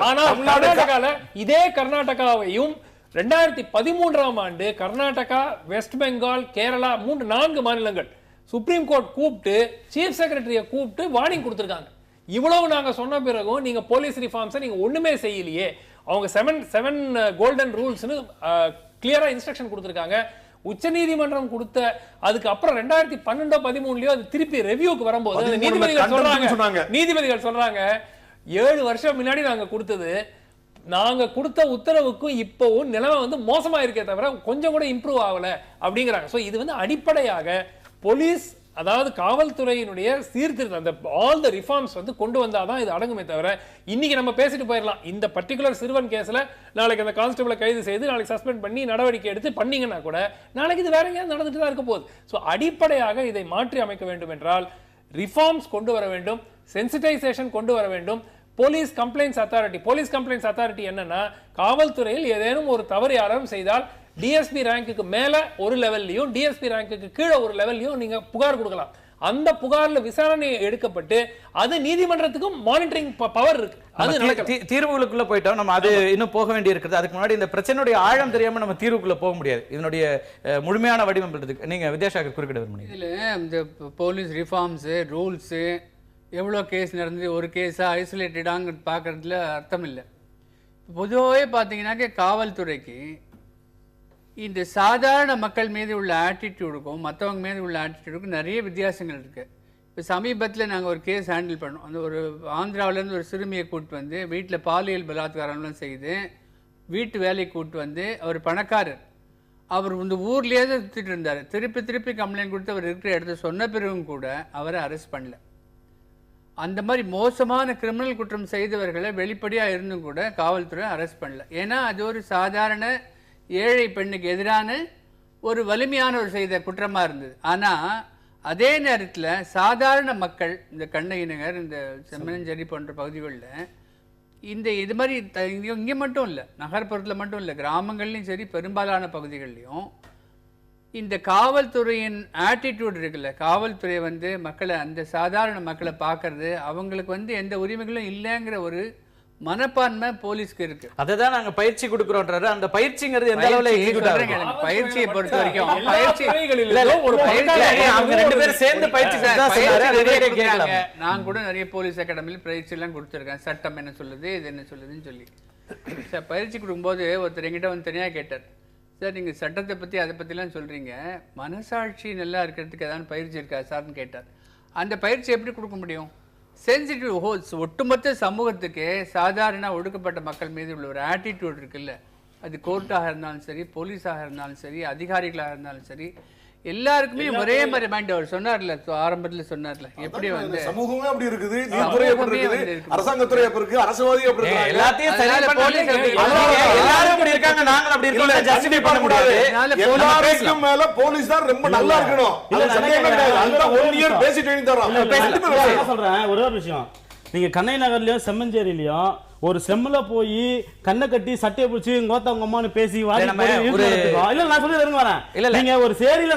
ஆனா கர்நாடகால இதே கர்நாடகாவையும் 2013ஆம் ஆண்டு கர்நாடகா, வெஸ்ட் பெங்கால், கேரளா 4 மாநிலங்கள் சுப்ரீம் கோர்ட் கூப்பிட்டு சீஃப் செக்ரட்டரியை கூப்பிட்டு வார்னிங் கொடுத்திருக்காங்க. இவ்வளவு நாங்க சொன்ன பிறகும் நீங்க போலீஸ் ரிஃபார்ம்ஸ் நீங்க ஒண்ணுமே செய்யலையே. அவங்க 7 கோல்டன் ரூல்ஸ்னு கிளியரா இன்ஸ்ட்ரக்ஷன் கொடுத்திருக்காங்க. உச்சநீதிமன்றம் கொடுத்த அதுக்கு அப்புறம் 2012-13லயோ அது திருப்பி ரெவியூக்கு வரும்போது நீதிபதிகள் சொல்றாங்க 7 வருஷம் முன்னாடி நாங்க கொடுத்தது, நாங்க கொடுத்த உத்தரவுக்கும் இப்போவும் நிலைமை வந்து மோசமா இருக்கே தவிர கொஞ்சம் கூட இம்ப்ரூவ் ஆகல அப்படிங்கிறாங்க. சோ இது வந்து அடிப்படையாக போலீஸ் அதாவது காவல்துறையினுடைய சீர்திருத்தம் அந்த ஆல் தி ரிஃபார்ம்ஸ் வந்து கொண்டு வந்தாதான் இது அடங்குமே தவிர இன்னைக்கு நம்ம பேசிட்டு போயிடலாம். இந்த பர்டிகுலர் சிறுவன் கேஸ்ல நாளைக்கு அந்த கான்ஸ்டபிளை கைது செய்து நாளைக்கு சஸ்பெண்ட் பண்ணி நடவடிக்கை எடுத்து பண்ணீங்கன்னா கூட நாளைக்கு இது வேற எங்கேயாவது நடந்துட்டு தான் இருக்க போகுது. ஸோ அடிப்படையாக இதை மாற்றி அமைக்க வேண்டும் என்றால் ரிஃபார்ம்ஸ் கொண்டு வர வேண்டும், சென்சிட்டைசேஷன் கொண்டு வர வேண்டும். போலீஸ் கம்ப்ளைண்ட்ஸ் அத்தாரிட்டி என்னன்னா காவல்துறையில் ஏதேனும் ஒரு தவறு யாரும் செய்தால் டிஎஸ்பி ரேங்குக்கு மேல ஒரு லெவல்லையும் டிஎஸ்பி ரேங்குக்கு கீழே ஒரு லெவல்லையும் நீங்க புகார் கொடுக்கலாம். அந்த புகார்ல விசாரணை எடுக்கப்பட்டு அது நீதிமன்றத்துக்கும் மானிட்டரிங் பவர் இருக்கு. அது தீர்வுகளுக்குள்ள போயிட்டோம். நம்ம அது இன்னும் போக வேண்டி இருக்குது. அதுக்கு முன்னாடி இந்த பிரச்சனையுடைய ஆழம் தெரியாம நம்ம தீர்வுக்குள்ள போக முடியாது. இதனுடைய முழுமையான வடிவம் நீங்க வித்யாசாகர் குறுக்கிட விரும்புறீங்க. இதுல இந்த போலீஸ் ரிஃபார்ம்ஸ் ரூல்ஸ் எவ்வளோ கேஸ் நடந்து ஒரு கேஸாக ஐசோலேட்டடாங்க பார்க்குறதுல அர்த்தம் இல்லை. பொதுவாகவே பார்த்தீங்கன்னாக்க காவல்துறைக்கு இந்த சாதாரண மக்கள் மீது உள்ள ஆட்டிடியூடுக்கும் மற்றவங்க மீது உள்ள ஆட்டிடியூடுக்கும் நிறைய வித்தியாசங்கள் இருக்குது. இப்போ சமீபத்தில் நாங்கள் ஒரு கேஸ் ஹேண்டில் பண்ணோம். அந்த ஒரு ஆந்திராவிலேருந்து ஒரு சிறுமியை கூப்பிட்டு வந்து வீட்டில் பாலியல் பலாத்காரம்லாம் செய்து வீட்டு வேலையை கூப்பிட்டு வந்து அவர் பணக்காரர், அவர் இந்த ஊர்லேயே தான் சுற்றிட்டு இருந்தார். திருப்பி கம்ப்ளைண்ட் கொடுத்து அவர் இருக்கிற இடத்த சொன்ன பிறகும் கூட அவரை அரெஸ்ட் பண்ணல. அந்த மாதிரி மோசமான கிரிமினல் குற்றம் செய்தவர்களை வெளிப்படையாக இருந்தும் கூட காவல்துறை அரெஸ்ட் பண்ணல. ஏன்னா அது ஒரு சாதாரண ஏழை பெண்ணுக்கு எதிரான ஒரு வலிமையான ஒரு செய்த குற்றமாக இருந்தது. ஆனால் அதே நேரத்தில் சாதாரண மக்கள் இந்த கண்ணகி நகர், இந்த செம்மஞ்சேரி போன்ற பகுதிகளில் இந்த இது மாதிரி இங்கே மட்டும் இல்லை, நகர்ப்புறத்தில் மட்டும் இல்லை, கிராமங்கள்லையும் சரி பெரும்பாலான பகுதிகள்லையும் இந்த காவல்துறையின் ஆட்டிடியூட் இருக்குல்ல, காவல்துறை வந்து மக்களை அந்த சாதாரண மக்களை பார்க்கறது அவங்களுக்கு வந்து எந்த உரிமைகளும் இல்லைங்கிற ஒரு மனப்பான்மை போலீஸ்க்கு இருக்கு. அதுதான் நாங்க பயிற்சி கொடுக்கிறோம்ன்றாரு. அந்த பயிற்சிங்கிறது எந்த அளவுல பயிற்சியை பொறுத்த வரைக்கும் நான் கூட நிறைய போலீஸ் அகாடமியில் பயிற்சி எல்லாம் கொடுத்துருக்கேன். சட்டம் என்ன சொல்லுது, இது என்ன சொல்லுதுன்னு சொல்லி பயிற்சி கொடுக்கும்போது ஒருத்தர் என்கிட்ட வந்து தனியாக கேட்டார், சார் நீங்கள் சட்டத்தை பற்றி அதை பற்றிலாம் சொல்கிறீங்க, மனசாட்சி நல்லா இருக்கிறதுக்கு ஏதாவது பயிற்சி இருக்கா சார்னு கேட்டார். அந்த பயிற்சி எப்படி கொடுக்க முடியும்? சென்சிட்டிவ் ஹோல்ஸ் ஒட்டுமொத்த சமூகத்துக்கு சாதாரண ஒடுக்கப்பட்ட மக்கள் மீது உள்ள ஒரு ஆட்டிடியூட் இருக்குல்ல, அது கோர்ட்டாக இருந்தாலும் சரி, போலீஸாக இருந்தாலும் சரி, அதிகாரிகளாக இருந்தாலும் சரி, எல்லாருக்குமே ஒரே மாதிரி மைண்ட். அவர் சொன்னார்ல, ஆரம்பத்துல சொன்னார்ல, எப்படி வந்து சமூகமே அப்படி இருக்குது, நீதித்துறை அப்படி இருக்குது, அரசாங்கத்துறை அப்படி இருக்கு, அரசியல்வாதி அப்படி இருக்கு, எல்லாத்தையும் எல்லாரும் அப்படி இருக்காங்க, நாங்க அப்படி இருக்கோம் ஜஸ்டிஃபை பண்ண முடியாது. எல்லாருக்கும் மேல போலீஸ் தான் ரொம்ப நல்லா இருக்கணும். அது சந்தேகமே கிடையாது. அதுதான் 1 இயர் பேசிக் ட்ரெய்னிங் தரோம். சொல்றேன் ஒரே ஒரு விஷயம், நீங்க கண்ணகி நகர்லயும் செம்மஞ்சேரியிலயும் ஒரு செம்மல போய் கண்ணை கட்டி சட்டையை பிடிச்சி கோத்தவங்க அம்மான்னு பேசி நீங்க ஒரு சேரியில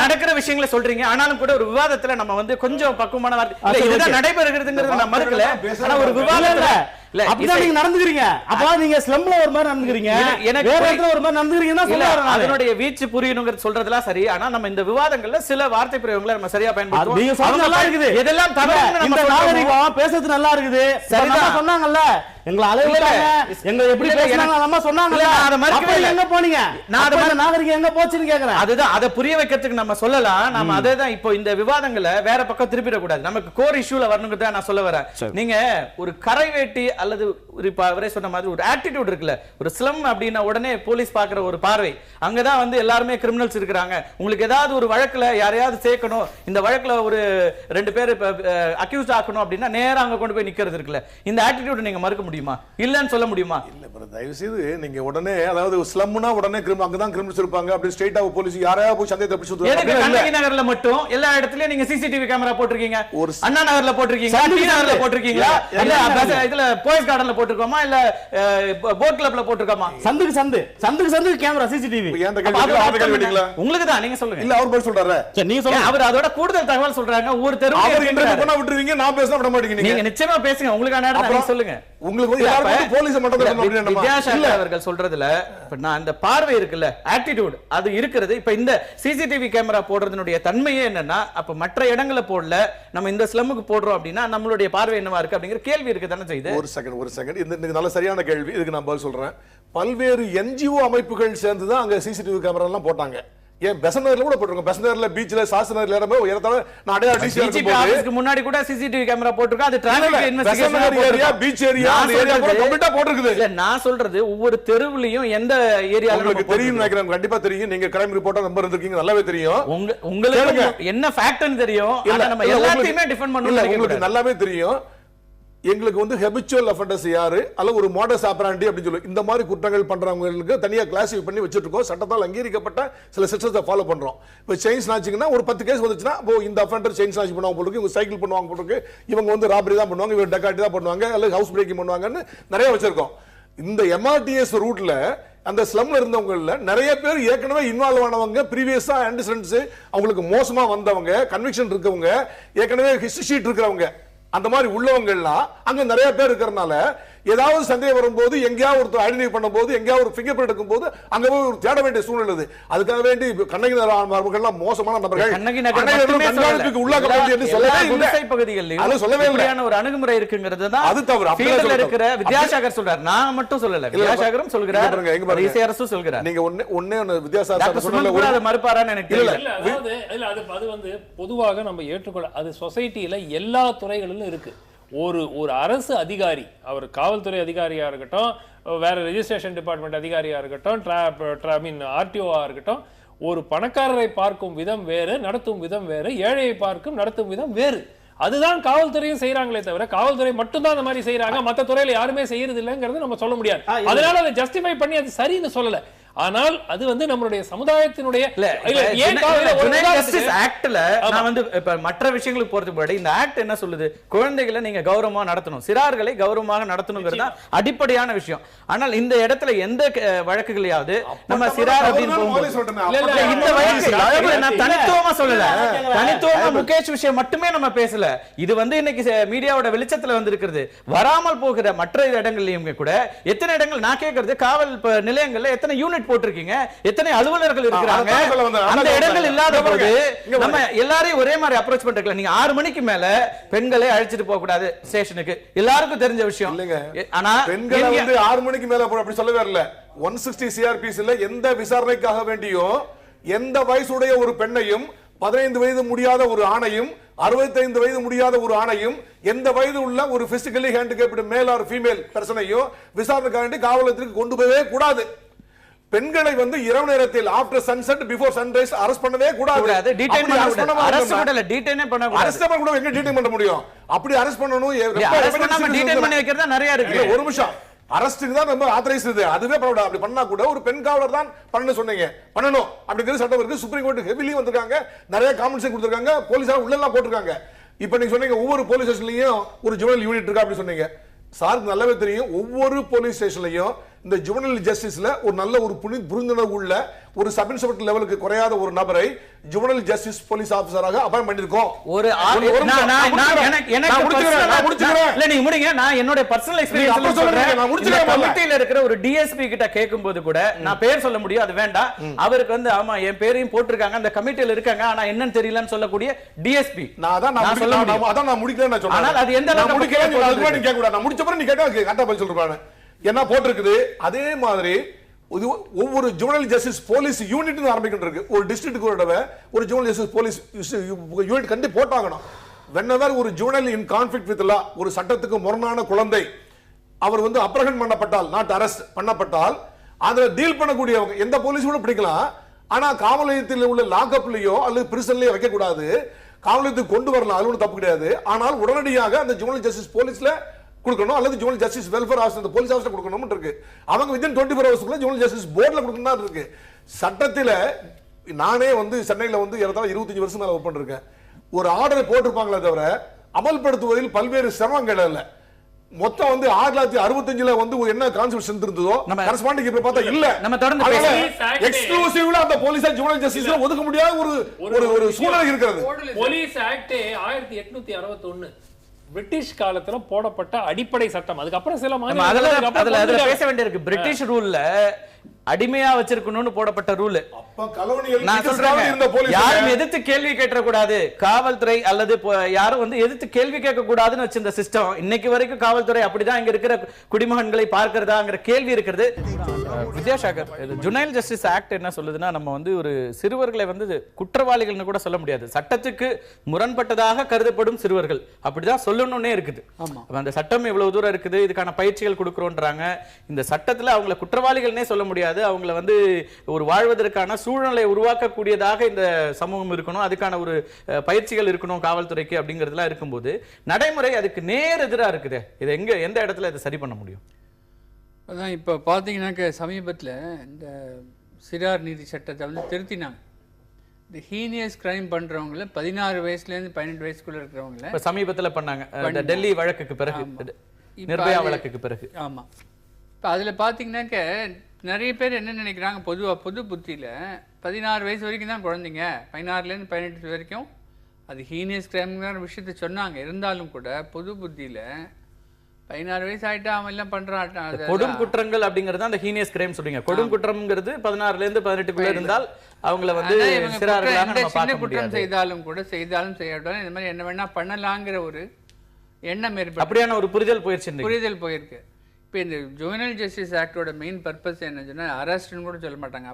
நடக்கிற விஷயங்களை சொல்றீங்க. ஆனாலும் கூட ஒரு விவாதத்துல நம்ம வந்து கொஞ்சம் பக்குவமான வார்த்தை நடைபெறுகிறதுங்கிறது நான் மறுக்கல. ஆனா ஒரு விவாதத்துல இல்ல, அப்படிதான் நீங்க நடந்துக்கிறீங்க. அப்ப நீங்க ஸ்லம்ல ஒரு மாதிரி நடந்துக்கிறீங்க, எனக்கு வேற இடத்துல ஒரு மாதிரி நடந்துக்கிறீங்கன்னா இல்ல, சொல்ல வரேன். அதனுடைய வீச்சு புரியணுங்கிறது சொல்றதெல்லாம் சரி. ஆனா நம்ம இந்த விவாதங்கள்ல சில வார்த்தை பிரயோகங்களை நம்ம சரியா பயன்படுத்துவோம். நீங்க சொல்றது நல்லா இருக்குது, எதெல்லாம் தவறுன்னு நம்ம இந்த சொல்றோமோ, நாகரிகம் பேசுறது நல்லா இருக்குது. சரிதான். சொன்னாங்கல்ல எங்களை அலைவிட்டாங்க, எங்களை எப்படி பேசுனாங்க நம்ம சொன்னாங்கல்ல, அத மறுக்கவே இல்ல. எங்க போனீங்க? நான் அப்ப இந்த நாகரிகம் எங்க போச்சுன்னு கேக்குறேன். அதுதான் அதை புரிய வைக்கிறதுக்கு நம்ம சொல்லலாம். நம்ம அதே தான் இப்போ இந்த விவாதங்களை வேற பக்கம் திருப்பிட கூடாது. நமக்கு கோர் இஷ்யூல வரணுங்கிறத நான் சொல்ல வரேன். நீங்க ஒரு கரை வேட்டி அல்லது இப்ப அவரே சொன்ன மாதிரி ஒரு ஆட்டிடியூட் இருக்குல்ல, ஒரு ஸ்லம் அப்படின்னா உடனே போலீஸ் பாக்குற ஒரு பார்வை, அங்கதான் வந்து எல்லாருமே கிரிமினல்ஸ் இருக்கிறாங்க. உங்களுக்கு ஏதாவது ஒரு வழக்குல யாரையாவது சேர்க்கணும், இந்த வழக்குல ஒரு 2 பேர் அக்யூஸ் ஆக்கணும் அப்படின்னா நேரா அங்க கொண்டு போய் நிக்கிறது இருக்குல்ல, இந்த ஆட்டிடியூட் நீங்க மறுக்க முடியுமா? இல்லன்னு சொல்ல முடியுமா? இல்ல பிரதர், தயவு செய்து நீங்க உடனே அதாவது ஸ்லம்னா உடனே அங்கதான் கிரிமினல்ஸ் இருப்பாங்க அப்படி ஸ்ட்ரைட்டா போலீஸ் யாரையா போய் சந்தேகத்தை பிடிச்சு எதுக்கு கண்ணகி நகர்ல மட்டும் எல்லா இடத்துலயும் நீங்க சிசிடிவி கேமரா போட்டிருக்கீங்க? அண்ணா நகர்ல போட்டிருக்கீங்க, டி நகர்ல போட்டிருக்கீங்களா, இல்ல இதுல போயஸ் கார்டன்ல போட்டிருக்கோமா, இல்ல போட் கிளப்ல போட்டிருக்கோமா? சந்துக்கு கேமரா சிசிடிவி உங்களுக்கு தான், நீங்க சொல்லுங்க. இல்ல அவர் பேர் சொல்றாரு, நீங்க சொல்லுங்க. அவர் அதோட கூடுதல் தகவல் சொல்றாங்க. ஒரு தெருவு அவர் இன்டர்வியூ பண்ண விட்டுருவீங்க, நான் பேச விட மாட்டீங்க. நீங்க நிச்சயமா பேசுங்க, உங்களுக்கான நேரம் நீங்க சொல்லுங்க. உங்களுக்கு எல்லாரும் போலீஸ் மட்டும் தான் வித்யாசாகர் அவர்கள் சொல்றதுல நான் அந்த பார்வை இருக்குல்ல, ஆட்டிடியூட் அது இருக்கிறது. இப்ப இந்த சிசிடிவி கேமரா போடுறதுனுடைய தன்மையே என்னன்னா, அப்ப மற்ற இடங்களை போடல நம்ம இந்த ஸ்லம்முக்கு போடுறோம் அப்படின்னா நம்மளுடைய பார்வை என்னவா இருக்கு அப்படிங்கிற கேள்வி இருக்கு தானே செய்யுது. ஒரு செகண்ட் இந்த நல்ல சரியான கேள்வி, இதுக்கு நான் பதில் சொல்றேன். பல்வேறு NGO அமைப்புகள் சேர்ந்து தான் அங்க சிசிடிவி கேமரா எல்லாம் போட்டாங்க. ஏன் பெசனர்ல கூட போட்டுருக்கோம், பெசனர்ல பீச்ல சாசனர்ல ஏறமே உயரத்தால நான் அடையாள டிசிபி முன்னாடி கூட சிசிடிவி கேமரா போட்டுருக்கோம். அது traffic investigation area, beach area, அந்த ஏரியா கூட கம்ப்ளீட்டா போட்டுருக்குது. இல்ல நான் சொல்றது ஒவ்வொரு தெருவுலயும் எந்த ஏரியால உங்களுக்கு தெரியும் நினைக்கிறேன், கண்டிப்பா தெரியும். நீங்க கிரைம் ரிப்போர்ட்டர் நம்பர் இருந்திருக்கீங்க, நல்லாவே தெரியும். உங்களுக்கு என்ன ஃபேக்ட்னு தெரியும். ஆனா நம்ம எல்லாத்தையுமே டிஃபெண்ட் பண்ணனும். உங்களுக்கு நல்லாவே தெரியும். எங்களுக்கு வந்து ஹெபிச்சுவல் அஃபெண்டர்ஸ் யாரு அல்ல ஒரு மாடஸ் ஆப்பராண்டி அப்படி சொல்லி இந்த மாதிரி குற்றங்கள் பண்றவங்களுக்கு தனியா கிளாசிஃபை பண்ணி வச்சிட்டு இருக்கோம். சட்டத்தால் அங்கீகரிக்கப்பட்ட சில சிஸ்டத்தை ஃபாலோ பண்றோம். இப்போ செயின் ஸ்நாச்சிங்னா ஒரு 10 கேஸ் வந்துச்சுன்னா இந்த அஃபெண்டர் செயின் ஸ்நாச் பண்ணுவாங்க போல இருக்கு, இவங்க சைக்கிள் பண்ணுவாங்க போல இருக்கு, இவங்க வந்து ராபரி தான் பண்ணுவாங்க, இவங்க டக்காட்டி தான் பண்ணுவாங்க, அல்லது ஹவுஸ் பிரேக்கிங் பண்ணுவாங்கன்னு நிறைய வச்சிருக்கோம். இந்த MRTS ரூட்ல அந்த ஸ்லம்ல இருந்தவங்கல நிறைய பேர் ஏற்கனவே இன்வால்வ் ஆனவங்க, ப்ரீவியஸா ஆன்டிசென்ட்ஸ் அவங்களுக்கு மோசமா வந்தவங்க, கன்விக்ஷன் இருக்கவங்க, ஏற்கனவே ஹிஸ்டரி ஷீட் இருக்கிறவங்க, அந்த மாதிரி உள்ளவங்க எல்லாம் அங்க நிறைய பேர் இருக்கிறதுனால ஏதாவது சந்தேகம் வரும்போது எங்கேயாவது ஒருத்தர் ஐடென்டிஃபை பண்ணும்போது எங்கேயாவது ஒரு ஃபிங்கர் பிரிண்ட் எடுக்கும்போது அங்க போய் ஒரு தேட வேண்டிய சூழ்நிலை இது. அதுக்காக வேண்டி கண்ணகி நகர் மோசமான நபர்கள் கண்காணிப்புக்கு உள்ளாக்கப்பட்டு என்று சொல்லவே இல்லை. பகுதிகளில் அது சொல்லவே இல்லை. ஒரு அணுகுமுறை இருக்குங்கிறது தான் அது தவறு. ஃபீல்ட்ல இருக்கிற வித்யாசாகர் சொல்றார், நான் மட்டும் சொல்லல, வித்யாசாகரும் சொல்கிறார், தேசிய அரசும் சொல்கிறார். நீங்க ஒண்ணே வித்யாசாகர் சொன்னல அது மறுப்பாரான்னு எனக்கு தெரியல. இல்ல அது வந்து பொதுவாக நம்ம ஏற்றுக்கொள்ள, அது சொசைட்டில எல்லா துறைகளிலும் இருக்கு. ஒரு அரசு அதிகாரி, அவர் காவல்துறை அதிகாரியா இருக்கட்டும், வேற ரெஜிஸ்ட்ரேஷன் டிபார்ட்மெண்ட் அதிகாரியா இருக்கட்டும், RTO-ஆ இருக்கட்டும், ஒரு பணக்காரரை பார்க்கும் விதம் வேறு, நடத்தும் விதம் வேறு, ஏழையை பார்க்கும் நடத்தும் விதம் வேறு. அதுதான் காவல்துறையும் செய்யறாங்களே தவிர காவல்துறை மட்டும் தான் அந்த மாதிரி செய்யறாங்க, மற்ற துறையில யாருமே செய்யறது இல்லைங்கிறது நம்ம சொல்ல முடியாது. அதனால அதை ஜஸ்டிஃபை பண்ணி அது சரின்னு சொல்லல. ஆனால் அது வந்து நம்மளுடைய சமுதாயத்தினுடைய மற்ற விஷயங்களுக்கு போறதுக்கு முன்னாடி இந்த ஆக்ட் என்ன சொல்லுது? குழந்தைகளை நீங்க கௌரவமா நடத்தணும், சிறார்களை கௌரவமாக நடத்தணுங்கிறது அடிப்படையான விஷயம். ஆனால் இந்த இடத்துல எந்த வழக்குகளையாவது நம்ம சிறார் அப்படின்னு இந்த வழக்கு நான் தனித்துவமா சொல்லல, தனித்துவமா முகேஷ் விஷயம் மட்டுமே நம்ம பேசல. இது வந்து இன்னைக்கு மீடியாவோட வெளிச்சத்துல வந்து இருக்கிறது. வராமல் போகிற மற்ற இடங்கள்லயும் கூட எத்தனை இடங்கள் நான் கேட்கறது, காவல் நிலையங்கள்ல எத்தனை யூனிட் போட்டிருக்கீங்க, எத்தனை அலுவலர்கள் இருக்கிறாங்க, அந்த இடங்கள் இல்லாத போது நம்ம எல்லாரையும் ஒரே மாதிரி அப்ரோச் பண்றீங்க. நீங்க 6 மணிக்கு மேல பெண்களை அழைச்சிட்டு போக கூடாது ஸ்டேஷனுக்கு, எல்லாருக்கும் தெரிஞ்ச விஷயம். ஆனா பெண்களை வந்து 6 மணிக்கு மேல அப்படி சொல்லவே இல்ல. 160 CRPSல எந்த விசாரணைக்காக வேண்டியும் எந்த வயசுடைய ஒரு பெண்ணையும், 15 வயது முடியாத ஒரு ஆணையும், 65 வயது முடியாத ஒரு ஆணையும், எந்த வயது உள்ள ஒரு physically handicapped male or female பர்சனையும் விசாரணைக்காக காவலத்திற்கு கொண்டு போகவே கூடாது. பெண்களை வந்து இரவு நேரத்தில் after sunset before sunrise arrest பண்ணவே கூடாது. டீடைன் பண்ண அரெஸ்ட் பண்ணல, டீடைனே பண்ண கூடாது. அரெஸ்ட் பண்ண கூட எங்க டீடைன் பண்ண முடியும்? அப்படி அரெஸ்ட் பண்ணனும், அரெஸ்ட் பண்ணாம டீடைன் பண்ணி வைக்கிறதா நிறைய இருக்கு. ஒரு நிமிஷம், அரெஸ்ட்க்கு தான் நம்ம ஆத்தரைஸ் இது, அதுவே பண்ணக்கூடாது. அப்படி பண்ணா கூட ஒரு பெண் காவலர் தான் பண்ண சொன்னீங்க, பண்ணணும் அப்படிங்கிற சட்டம் இருக்கு. சுப்ரீம் கோர்ட் ஹெவிலி வந்திருக்காங்க, நிறைய காமெண்ட்ஸ் கொடுத்திருக்காங்க, போலீஸார் உள்ள எல்லாம் போட்டுருக்காங்க. இப்போ நீங்க சொன்னீங்க ஒவ்வொரு போலீஸ் ஸ்டேஷன்லயும் ஒரு ஜுவனல் யூனிட் இருக்கா அப்படி சொன்னீங்க. சாருக்கு நல்லாவே தெரியும், ஒவ்வொரு போலீஸ் ஸ்டேஷன்லயும் இந்த ஜுவனல் ஜஸ்டிஸ்ல ஒரு நல்ல ஒரு புரிந்துணர்வு உள்ள ஒரு சப் இன்ஸ்பெக்டர் லெவலுக்கு குறையாத ஒரு நபரை ஜுவனல் ஜஸ்டிஸ் போலீஸ் ஆபீசராக அப்பாயிண்ட் பண்ணிருக்கோம். ஒரு நீங்க முடிங்க. நான் என்னோட பர்சனல் எக்ஸ்பீரியன்ஸ் சொல்றேன். கமிட்டில இருக்கிற ஒரு டிஎஸ்பி கிட்ட கேட்கும்போது கூட நான் பேர் சொல்ல முடியும், அது வேண்டாம். அவருக்கு வந்து ஆமா என் பேரையும் போட்டிருக்காங்க, அந்த கமிட்டில இருக்காங்க, ஆனா என்னன்னு தெரியலன்னு சொல்லக்கூடிய டிஎஸ்பி. நான் சொல்ல முடியும், அதான் நான் முடிக்கலன்னு சொல்றேன். ஆனால் அது எந்த அளவுக்கு முடிக்கல அது கூட நீ கேட்க கூடாது. நான் முடிச்ச அப்புறம் நீ கேட்டா கரெக்ட்டா பதில் சொல்றேன். என்ன போட்டிருக்குது அதே மாதிரி ஒவ்வொரு ஜுவனல் ஜஸ்டிஸ் போலீஸ் யூனிட் ஆரம்பிக்கிட்டு இருக்கு. ஒரு டிஸ்ட்ரிக்ட்டுக்கு ஒரு ஜுவனல் ஜஸ்டிஸ் போலீஸ் யூனிட் கண்டி போட்டாகணும். whenever ஒரு ஜுவனல் இன் கான்ஃபிளிக்ட் வித் லா, ஒரு சட்டத்துக்கு முரணான குழந்தை அவர் வந்து அப்ரஹெண்ட் பண்ணப்பட்டால், நாட் அரெஸ்ட் பண்ணப்பட்டால், அதை டீல் பண்ணக்கூடியவங்க எந்த போலீஸ் கூட பிடிக்கலாம். ஆனா காவல் நிலையத்தில் உள்ள லாக்அப்லயோ அல்லது பிரிசன்லயோ வைக்க கூடாது. காவல் நிலையத்துக்கு கொண்டு வரலாம், அது ஒன்றும் தப்பு கிடையாது. ஆனால் உடனடியாக அந்த ஜுவனல் ஜஸ்டிஸ் போலீஸ்ல கொடுக்கணும் அல்லது ஜுவனல் ஜஸ்டிஸ் வெல்ஃபேர் ஆஃபீஸ் அந்த போலீஸ் ஆஃபீஸ்ல கொடுக்கணும் இருக்கு. அவங்க வித்தின் 24 ஹவர்ஸ்க்குள்ள ஜுவனல் ஜஸ்டிஸ் போர்ட்ல கொடுக்கணும் இருக்கு. சட்டத்தில் நானே வந்து சென்னையில் வந்து 25 வருஷம் மேல ஒர்க் பண்ணிருக்கேன். ஒரு ஆர்டரை போட்டிருப்பாங்களே தவிர அமல்படுத்துவதில் பல்வேறு சிரமங்கள் இல்லை. மொத்தம் வந்து 1965 வந்து என்ன கான்ஸ்டிடியூஷன் இருந்ததோ கரஸ்பாண்டிங் இப்ப பார்த்தா இல்ல. நம்ம தொடர்ந்து எக்ஸ்க்ளூசிவ்ல அந்த போலீஸ் ஜுவனல் ஜஸ்டிஸ்ல ஒதுக்க முடியாத ஒரு சூழ்நிலை இருக்கிறது. போலீஸ் ஆக்ட் 1861 பிரிட்டிஷ் காலத்துல போடப்பட்ட அடிப்படை சட்டம். அதுக்கப்புறம் சில அதுல பேச வேண்டியிருக்கு. பிரிட்டிஷ் ரூல்ல அடிமையா வச்சிருக்கணும்னு போடப்பட்ட ரூல். நான் சொல்றேன், யாரும் எதிர்த்து கேள்வி கேட்க கூடாது, காவல்துறை அல்லது யாரும் வந்து எதிர்த்து கேள்வி கேட்க கூடாதுன்னு வச்சிருந்த சிஸ்டம் இன்னைக்கு வரைக்கும் காவல்துறை அப்படிதான் இங்க இருக்கிற குடிமகன்களை பார்க்கிறதாங்கிற கேள்வி இருக்கிறது. வித்யாசாகர், ஜுவனைல் ஜஸ்டிஸ் ஆக்ட் என்ன சொல்லுதுன்னா, நம்ம வந்து ஒரு சிறுவர்களை வந்து குற்றவாளிகள்னு கூட சொல்ல முடியாது, சட்டத்துக்கு முரண்பட்டதாக கருதப்படும் சிறுவர்கள் அப்படிதான் சொல்லணும்னே இருக்குது. அந்த சட்டம் எவ்வளவு தூரம் இருக்குது, இதுக்கான பயிற்சிகள் கொடுக்கிறோன்றாங்க. இந்த சட்டத்துல அவங்களை குற்றவாளிகள்னே சொல்ல முடியாது, அவங்களை வந்து ஒரு வாழ்வதற்கான சூழ்நிலை உருவாக்கக்கூடியதாக இந்த சமூகம் இருக்கணும், அதுக்கான ஒரு பயிற்சிகள் இருக்கணும் காவல்துறைக்கு அப்படிங்கிறதுலாம் இருக்கும்போது நடைமுறை அதுக்கு நேர் எதிராக இருக்குது. இது எந்த இடத்துல இதை சரி பண்ண முடியும்? அதான் இப்போ பார்த்தீங்கன்னாக்க சமீபத்தில் இந்த சிறார் நீதி சட்டத்தை வந்து திருத்தினாங்க. இந்த ஹீனியஸ் கிரைம் பண்ணுறவங்கள 16 வயசுலேருந்து 18 வயசுக்குள்ளே இருக்கிறவங்கள சமீபத்தில் பண்ணாங்க, டெல்லி வழக்குக்கு பிறகு, நிர்பயா வழக்குக்கு பிறகு. ஆமாம், இப்போ அதில் பார்த்தீங்கன்னாக்க நிறைய பேர் என்ன நினைக்கிறாங்க, பொது புத்தியில் 16 வயசு வரைக்கும் தான் குழந்தைங்க, 16லேருந்து 18 வரைக்கும் அது ஹீனியஸ் கிரைம்ங்கிற விஷயத்த சொன்னாங்க. இருந்தாலும் கூட பொது புத்தியில் 16 வயசு ஆயிட்டா அவன் எல்லாம் பண்றான். கொடும் குற்றங்கள் அப்படிங்கிறது அந்த ஹீனியஸ் கிரைம் சொல்றீங்க. கொடும் குற்றம்ங்கிறது 16லேருந்து 18க்குள்ள இருந்தால் அவங்கள வந்து சின்ன குற்றம் செய்தாலும் செய்யாட்டாலும் இந்த மாதிரி என்ன வேணா பண்ணலாங்கிற ஒரு எண்ணம் ஏற்பட்டு அப்படியான ஒரு புரிதல் போயிருக்கு. இப்போ இந்த ஜுவனைல் ஜஸ்டிஸ் ஆக்டோட மெயின் பர்பஸ் என்ன சொன்னால், அரெஸ்ட்னு கூட சொல்ல மாட்டாங்க,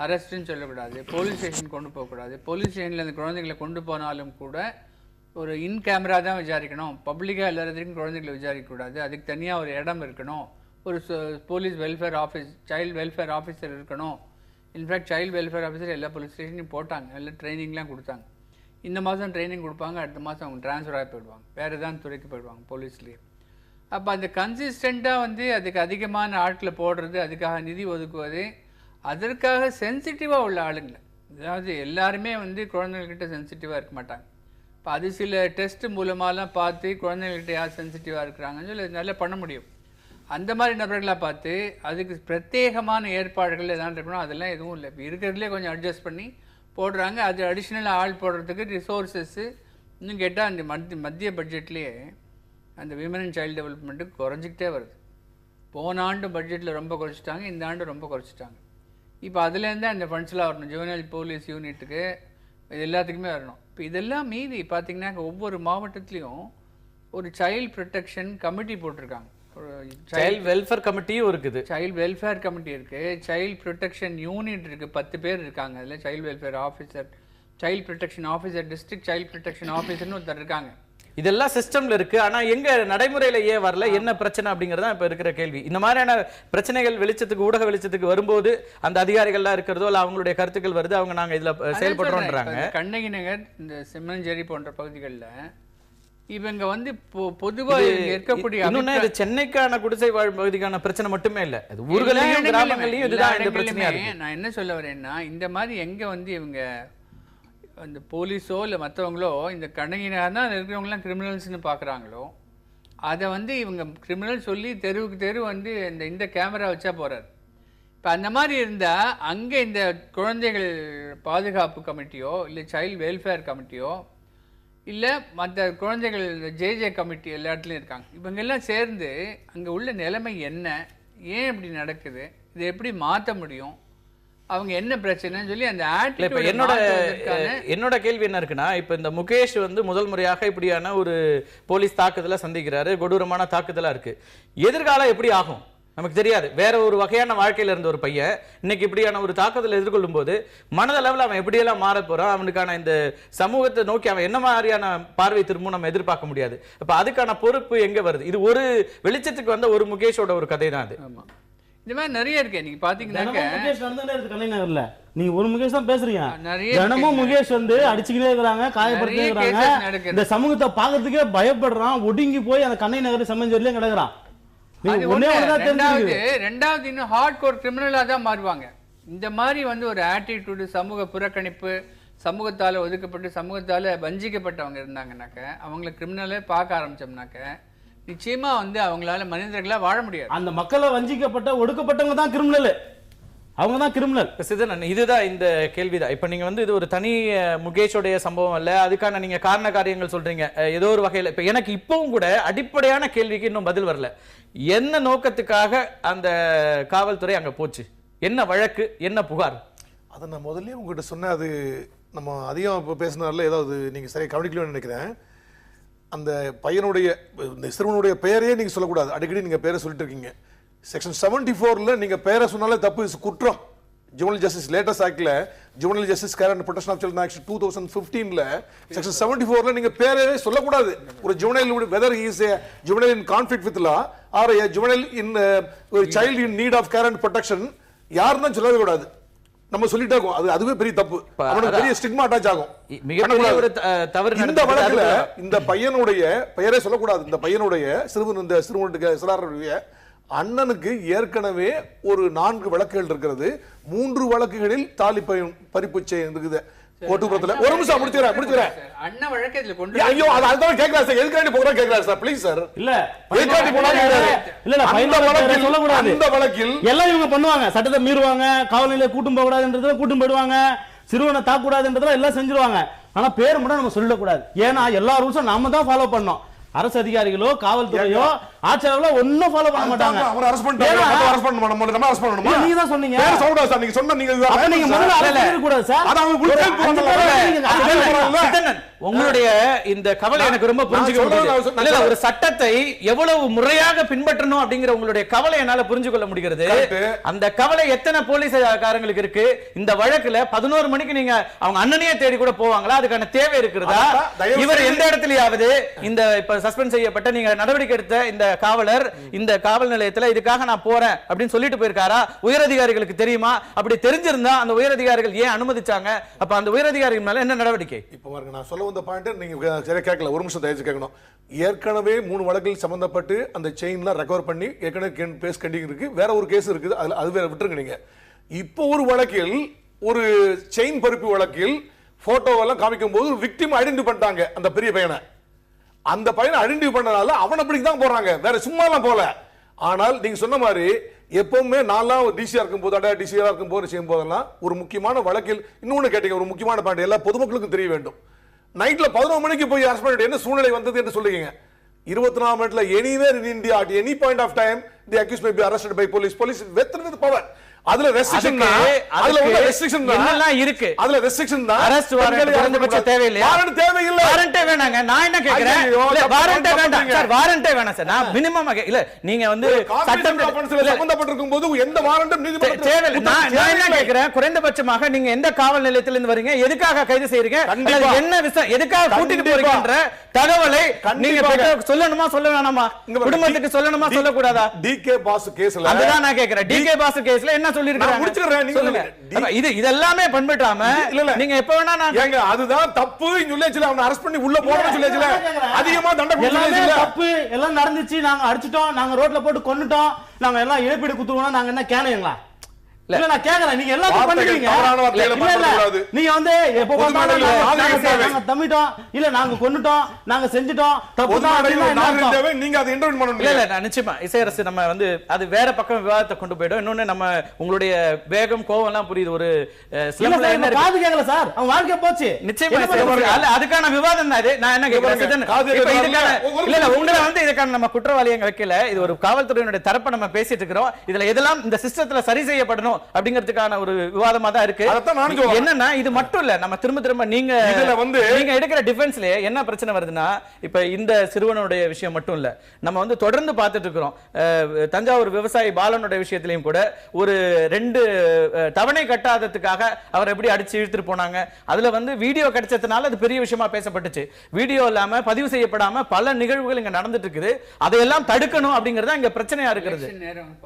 அரெஸ்ட்னு சொல்லக்கூடாது, போலீஸ் ஸ்டேஷன் கொண்டு போகக்கூடாது. போலீஸ் ஸ்டேஷனில் அந்த குழந்தைங்களை கொண்டு போனாலும் கூட ஒரு இன் கேமரா தான் விசாரிக்கணும், பப்ளிக்காக எல்லாத்தையும் குழந்தைகளை விசாரிக்கக்கூடாது, அதுக்கு தனியாக ஒரு இடம் இருக்கணும், ஒரு police welfare office, child welfare officer இருக்கணும். இன்ஃபேக்ட் சைல்டு வெல்ஃபேர் ஆஃபீஸர் எல்லா போலீஸ் ஸ்டேஷனையும் போட்டாங்க, எல்லாம் ட்ரைனிங்லாம் கொடுத்தாங்க. இந்த மாதம் ட்ரைனிங் கொடுப்பாங்க, அடுத்த மாதம் அவங்க ட்ரான்ஸ்ஃபர் ஆகி போயிடுவாங்க, வேறு ஏதாவது துறைக்கு போயிடுவாங்க போலீஸ்லேயே. அப்போ அந்த கன்சிஸ்டண்ட்டாக வந்து அதுக்கு அதிகமான ஆட்களை போடுறது, அதுக்காக நிதி ஒதுக்குவது, அதற்காக சென்சிட்டிவாக உள்ள ஆளுங்களை, அதாவது எல்லாருமே வந்து குழந்தைங்கள்கிட்ட சென்சிட்டிவாக இருக்க மாட்டாங்க. இப்போ அது சில டெஸ்ட் மூலமாலாம் பார்த்து குழந்தைங்கள்கிட்ட யார் சென்சிட்டிவாக இருக்கிறாங்கன்னு சொல்லி நல்லா பண்ண முடியும். அந்த மாதிரி நபர்களாக பார்த்து அதுக்கு பிரத்யேகமான ஏற்பாடுகள் எதாவது இருக்கணும், அதெல்லாம் எதுவும் இல்லை. இப்போ இருக்கிறதுலே கொஞ்சம் அட்ஜஸ்ட் பண்ணி போடுறாங்க. அது அடிஷ்னலாக ஆள் போடுறதுக்கு ரிசோர்ஸஸ்ஸு இன்னும் கேட்டால் அந்த மத்திய பட்ஜெட்லேயே அந்த விமன் அண்ட் சைல்டு டெவலப்மெண்ட்டுக்கு குறைஞ்சிக்கிட்டே வருது. போன ஆண்டு பட்ஜெட்டில் ரொம்ப குறைச்சிட்டாங்க, இந்த ஆண்டு ரொம்ப குறைச்சிட்டாங்க. இப்போ அதுலேருந்து அந்த ஃபண்ட்ஸ்லாம் வரணும், ஜுவனைல் போலீஸ் யூனிட்டுக்கு, இது எல்லாத்துக்குமே வரணும். இப்போ இதெல்லாம் மீறி பார்த்தீங்கன்னா ஒவ்வொரு மாவட்டத்துலேயும் ஒரு சைல்டு ப்ரொடெக்ஷன் கமிட்டி போட்டிருக்காங்க, சைல்டு வெல்ஃபேர் கமிட்டியும் இருக்குது, சைல்டு வெல்ஃபேர் கமிட்டி இருக்குது, சைல்டு ப்ரொடெக்ஷன் யூனிட் இருக்குது, 10 பேர் இருக்காங்க. அதில் child welfare officer, child protection officer, district child protection ஆஃபீஸர்னு ஒருத்தர் இருக்காங்க. இதெல்லாம் சிஸ்டம்ல இருக்கு, ஆனா எங்க நடைமுறையில ஏன் வரல, என்ன பிரச்சனை அப்படிங்கறத இப்ப இருக்கிற கேள்வி. இந்த மாதிரியான பிரச்சனைகள் வெளிச்சத்துக்கு, ஊடக வெளிச்சத்துக்கு வரும்போது அந்த அதிகாரிகள்லாம் இருக்கிறதோ இல்ல அவங்களுடைய கருத்துக்கள் வருது, அவங்க நாங்க இதுல செயல்படுறோம்ன்றாங்க. கண்ணகி நகர், இந்த செம்மஞ்சேரி போன்ற பகுதிகளில் இவங்க வந்து பொதுவா இருக்கக்கூடிய இன்னொன்னு இது சென்னைக்கான குடிசை வாழ் பகுதிக்கான பிரச்சனை மட்டுமே இல்ல, அது ஊர்களையும் கிராமங்களையும் இதுதான் இந்த பிரச்சனையா இருக்கு. நான் என்ன சொல்ல வரேன்னா, இந்த மாதிரி எங்க வந்து இவங்க அந்த போலீஸோ இல்லை மற்றவங்களோ இந்த கண்ணகினார் தான் இருக்கிறவங்களாம் கிரிமினல்ஸ்னு பார்க்குறாங்களோ, அதை வந்து இவங்க கிரிமினல் சொல்லி தெருவுக்கு தெரு வந்து இந்த கேமரா வச்சா போகிறார். இப்போ அந்த மாதிரி இருந்தால் அங்கே இந்த குழந்தைகள் பாதுகாப்பு கமிட்டியோ இல்லை சைல்டு வெல்ஃபேர் கமிட்டியோ இல்லை மற்ற குழந்தைகள் ஜேஜே கமிட்டி எல்லா இடத்துலையும் இருக்காங்க. இவங்கெல்லாம் சேர்ந்து அங்கே உள்ள நிலைமை என்ன, ஏன் இப்படி நடக்குது, இதை எப்படி மாற்ற முடியும், அவங்க என்ன பிரச்சனைன்னு சொல்லி அந்த என்னோட கேள்வி என்ன இருக்குன்னா, இப்ப இந்த முகேஷ் வந்து முதல் முறையாக இப்படியான ஒரு போலீஸ் தாக்குதலை சந்திக்கிறாரு, கொடூரமான தாக்குதலா இருக்கு. எதிர்காலம் எப்படி ஆகும் நமக்கு தெரியாது. வேற ஒரு வகையான வாழ்க்கையில இருந்த ஒரு பையன் இன்னைக்கு இப்படியான ஒரு தாக்குதலை எதிர்கொள்ளும் போது மனதளவில் அவன் எப்படியெல்லாம் மாற போறான், அவனுக்கான இந்த சமூகத்தை நோக்கி அவன் என்ன மாதிரியான பார்வை திரும்ப நம்ம எதிர்பார்க்க முடியாது. அப்ப அதுக்கான பொறுப்பு எங்க வருது? இது ஒரு வெளிச்சத்துக்கு வந்த ஒரு முகேஷோட ஒரு கதை தான் அது. இந்த மாதிரி நிறைய இருக்கு. நீங்க பாத்தீங்கன்னா முகேஷ் நடந்துட்டே இருக்கு கலைநகர்ல. நீங்க ஒரு முகேஷ் தான் பேசுறீங்க, தினமும் முகேஷ் வந்து அடிச்சுக்கிட்டே இருக்கிறாங்க, காயப்படுத்திட்டே இருக்கிறாங்க. இந்த சமூகத்தை பாக்குறதுக்கே பயப்படுறான், ஒடுங்கி போய் அந்த கண்ணை நகர் செம்மஞ்சேரியிலே கிடக்குறான். ரெண்டாவது இன்னும் ஹார்ட் கோர் கிரிமினலா தான் மாறுவாங்க. இந்த மாதிரி வந்து ஒரு ஆட்டிடியூடு, சமூக புறக்கணிப்பு, சமூகத்தால ஒதுக்கப்பட்டு சமூகத்தால வஞ்சிக்கப்பட்டவங்க இருந்தாங்கன்னாக்க அவங்களை கிரிமினலே பார்க்க ஆரம்பிச்சோம்னாக்க நிச்சயமா வந்து அவங்களால மனிதர்களா வாழ முடியாது. அந்த மக்களை வஞ்சிக்கப்பட்ட ஒடுக்கப்பட்டவங்க தான் கிரிமினல், அவங்க தான் கிரிமினல். சிதன், இதுதான் இந்த கேள்விதான். இப்ப நீங்க வந்து இது ஒரு தனி முகேஷோடைய சம்பவம் அல்ல, அதுக்கான நீங்க காரண காரியங்கள் சொல்றீங்க ஏதோ ஒரு வகையில. இப்ப எனக்கு இப்பவும் கூட அடிப்படையான கேள்விக்கு இன்னும் பதில் வரல. என்ன நோக்கத்துக்காக அந்த காவல்துறை அங்க போச்சு, என்ன வழக்கு, என்ன புகார்? அதை நான் முதல்ல உங்ககிட்ட சொன்னேன். அது நம்ம அதிகம் இப்போ பேசினார்ல, ஏதாவது நீங்க சரியா கவனிக்கலன்னு நினைக்கிறேன். அந்த பையனுடைய இந்த சிறுவனுடைய பெயரையே நீங்க சொல்லக்கூடாது, அடிக்கடி நீங்க பேரை சொல்லிட்டு இருக்கீங்க. செக்ஷன் 74 நீங்க பேரை சொன்னாலே தப்பு, குற்றம். ஜுவனல் ஜஸ்டிஸ் லேட்டஸ்ட் ஆக்ட்ல juvenile justice care and protection of children act 2015 section 74 நீங்க பேரே சொல்லக்கூடாது. ஒரு juvenile whether he is a juvenile in conflict with law or a juvenile in ஒரு child in need of care and protection யாருன்னு சொல்லவே கூடாது. நம்ம சொல்லிட்டே இருக்கோம், அதுவே பெரிய தப்பு, அவனுக்கு பெரிய ஸ்டிக்மா அட்டாச் ஆகும். இந்த வழக்குல இந்த பையனுடைய பெயரே சொல்லக்கூடாது. இந்த பையனுடைய சிறுவனுடைய சிறாருடைய அண்ணனுக்கு ஏற்கனவே ஒரு 4 வழக்குகள் இருக்கிறது. 3 வழக்குகளில் தாலி பறிப்பு இருக்குது கோட்டுப்புறத்துல. ஒரு நிமிஷம் முடிச்சுறேன். அண்ணன் வழக்கு இதுல கொண்டு ஐயோ அதுதான் கேக்குறாரு சார், எதுக்காண்டி போறா கேக்குறாரு சார், ப்ளீஸ் சார். இல்ல எதுக்காண்டி போறா கேக்குறாரு. இல்ல அந்த வழக்கில் சொல்லக்கூடாது. அந்த வழக்கில் எல்லாம் இவங்க பண்ணுவாங்க, சட்டத்தை மீறுவாங்க, காவல் நிலையம் கூட்டும் போக கூடாதுன்றதுல கூட்டும் போடுவாங்க, சிறுவனை தாக்க கூடாதுன்றதுல எல்லாம் செஞ்சிருவாங்க. ஆனா பேர் மட்டும் நம்ம சொல்லக்கூடாது. ஏன்னா எல்லா ரூல்ஸும் நாம தான் ஃபாலோ பண்ணோம். அரசு அதிகாரிகளோ காவல்துறையோ ஆட்சியாளர்களோ ஒன்னும் ஃபாலோ பண்ண மாட்டாங்க. அவரை அரெஸ்ட் பண்ணிட்டாங்க, நம்ம அரெஸ்ட் பண்ணணும், நம்ம அரெஸ்ட் பண்ணணுமா? நீங்க தான் சொன்னீங்க. பேர் சொல்றா சார், நீங்க சொன்ன நீங்க அப்ப நீங்க முதல்ல அரெஸ்ட் பண்ண கூடாது சார். அத அவங்க உள்கேள் போறாங்க. உங்களுடைய இந்த கவலை எனக்கு ரொம்ப புரிஞ்சுக்க முடியுது. ஒரு சட்டத்தை எவ்வளவு முறையாக பின்பற்றணும் அப்படிங்கிற உங்களுடைய கவலை என்னால புரிஞ்சு கொள்ள முடிகிறது. அந்த கவலை எத்தனை போலீஸ்காரங்களுக்கு இருக்கு? இந்த வழக்குல 11 மணிக்கு நீங்க அவங்க அண்ணனையே தேடி கூட போவாங்களா? அதுக்கான தேவை இருக்கிறதா? இவர் எந்த இடத்துலயாவது இந்த இப்ப சஸ்பெண்ட் செய்யப்பட்ட நீங்க நடவடிக்கை எடுத்த இந்த காவலர் இந்த காவல் நிலையத்துல இதுக்காக நான் போறேன் அப்படின்னு சொல்லிட்டு போயிருக்காரா? உயரதிகாரிகளுக்கு தெரியுமா? அப்படி தெரிஞ்சிருந்தா அந்த உயரதிகாரிகள் ஏன் அனுமதிச்சாங்க? அப்ப அந்த உயரதிகாரிகள் மேல என்ன நடவடிக்கை? இப்ப பாருங்க, நான் சொல்ல வந்த பாயிண்ட் நீங்க சரியா கேட்கல. ஒரு நிமிஷம் தயவு கேட்கணும். ஏற்கனவே 3 வழக்குகள் சம்பந்தப்பட்டு அந்த செயின்லாம் ரெக்கவர் பண்ணி ஏற்கனவே பேஸ் கண்டிங் இருக்கு, வேற ஒரு கேஸ் இருக்குது, அது வேற விட்டுருங்க. நீங்க இப்போ ஒரு வழக்கில், ஒரு செயின் பறிப்பு வழக்கில் போட்டோவெல்லாம் காமிக்கும் போது விக்டிம் ஐடென்டிஃபை பண்ணிட்டாங்க. அந்த பெரிய பையனை, அந்த பையனை ஐடென்டிஃபை பண்ணனால அவன் அப்படி தான் போறாங்க, வேற சும்மாலாம் போல. ஆனால் நீங்க சொன்ன மாதிரி எப்பவுமே நான்லாம் டிசியா இருக்கும் போது, டிசியா இருக்கும் போது செய்யும் போதெல்லாம் ஒரு முக்கியமான வழக்கில் இன்னொன்னு கேட்டீங்க, ஒரு முக்கியமான பாயிண்ட் எல்லா பொதுமக்களுக்கும் தெரிய வேண்டும். நைட்ல 11 மணிக்கு போய் அரெஸ்ட் பண்ணிட்டு என்ன சூழ்நிலை வந்தது என்று சொல்லுங்க. 24 மணி நேரத்துல anywhere in India at any point of time the accused may be arrested by police with power. அதுல ரெஸ்ட்ரிக்ஷன் என்னெல்லாம் இருக்கு? அதுல ரெஸ்ட்ரிக்ஷன் தான். அரெஸ்ட் வாரண்ட் குறைந்தபட்ச தேவையில்லை. வாரண்ட் தேவையில்லை. வாரண்டே வேணாங்க. நான் என்ன கேக்குறேன், வாரண்டே வேண்டாம் சார், வாரண்டே வேணாம் சார். நான் மினிமம் இல்ல, நீங்க வந்து சட்டம் சம்பந்தப்பட்டிருக்கும் போது எந்த வாரண்டும் நீதிமன்றம் தேவையில்லை. நான் என்ன கேக்குறேன், குறைந்தபட்சமாக நீங்க எந்த காவல் நிலையத்துல இருந்து வரீங்க, எதுக்காக கைது செய்றீங்க, என்ன விஷயம், எதுக்காக கூட்டிட்டு போறீங்கன்ற தகவலை நீங்க சொல்லணுமா சொல்ல வேணாமா? குடும்பத்துக்கு சொல்லணுமா சொல்லக்கூடாதா? டிகே பாஸ் கேஸ்ல அதுதான் நான் கேக்குறேன். டிகே பாஸ் கேஸ்ல என்ன இதெல்லாமே பண்பிட்டாம நீங்க எப்ப வேணா நான் அதுதான் தப்பு சொல்லியாச்சுல, அவனை அரெஸ்ட் பண்ணி உள்ள போறேன்னு சொல்லியாச்சுல, அதிகமா தண்டனை கொடுத்தாச்சுல. தப்பு எல்லாம் நடந்துச்சு, நாங்க அடிச்சிட்டோம், நாங்க ரோட்ல போட்டு கொன்னுட்டோம், நாங்க எல்லாம் இழப்பீடு குத்துவோம், நாங்க என்ன கேனைங்களா? இல்ல நான் கேக்குறேன், நீங்க எல்லாத்தையும் பண்ணிக்கிறீங்க. தவறான வார்த்தைகளை பயன்படுத்தக்கூடாது. நீங்க வந்து எப்ப பார்த்தாலும் நாங்க தம்பிட்டோம், இல்ல நாங்க கொன்னுட்டோம், நாங்க செஞ்சுட்டோம், தப்பு தான் அப்படினா என்ன அர்த்தம்? நீங்க அதை இன்டர்வியூ பண்ணணும். இல்ல நான் நிச்சயமா இசையரசு நம்ம வந்து அது வேற பக்கம் விவாதத்தை கொண்டு போய்டும். இன்னொன்னு நம்ம உங்களுடைய வேகம் கோவம் எல்லாம் புரியுது. ஒரு ஸ்லம்ல என்ன காது கேக்கல சார், அவன் வாழ்க்கை போச்சு. நிச்சயமா அல்ல, அதுக்கான விவாதம் தான் இது. நான் என்ன கேக்குறேன், இல்ல உங்களை வந்து இதுக்கான நம்ம குற்றவாளியை வைக்கல. இது ஒரு காவல்துறையினுடைய தரப்பை நம்ம பேசிட்டு இருக்கிறோம். இதுல எதெல்லாம் இந்த சிஸ்டத்துல சரி செய்யப்படணும் அப்படிங்கிறதுக்கான ஒரு விவாதமா தான் இருக்கு. என்னன்னா இது மட்டும் இல்ல, நம்ம திரும்ப திரும்ப நீங்க எடுக்கிற டிஃபென்ஸ்லயே என்ன பிரச்சனை வருதுன்னா, இப்ப இந்த சிறுவனுடைய விஷயம் மட்டும் இல்ல, நம்ம வந்து தொடர்ந்து பார்த்துட்டு இருக்கிறோம். தஞ்சாவூர் விவசாயி பாலனுடைய விஷயத்திலையும் கூட ஒரு 2 தவணை கட்டாததுக்காக அவர் எப்படி அடிச்சு இழுத்துட்டு போனாங்க. அதுல வந்து வீடியோ கிடைச்சதுனால அது பெரிய விஷயமா பேசப்பட்டுச்சு. வீடியோ இல்லாம பதிவு செய்யப்படாம பல நிகழ்வுகள் இங்க நடந்துட்டு இருக்குது. அதையெல்லாம் தடுக்கணும் அப்படிங்கறது இங்க பிரச்சனையா இருக்கிறது.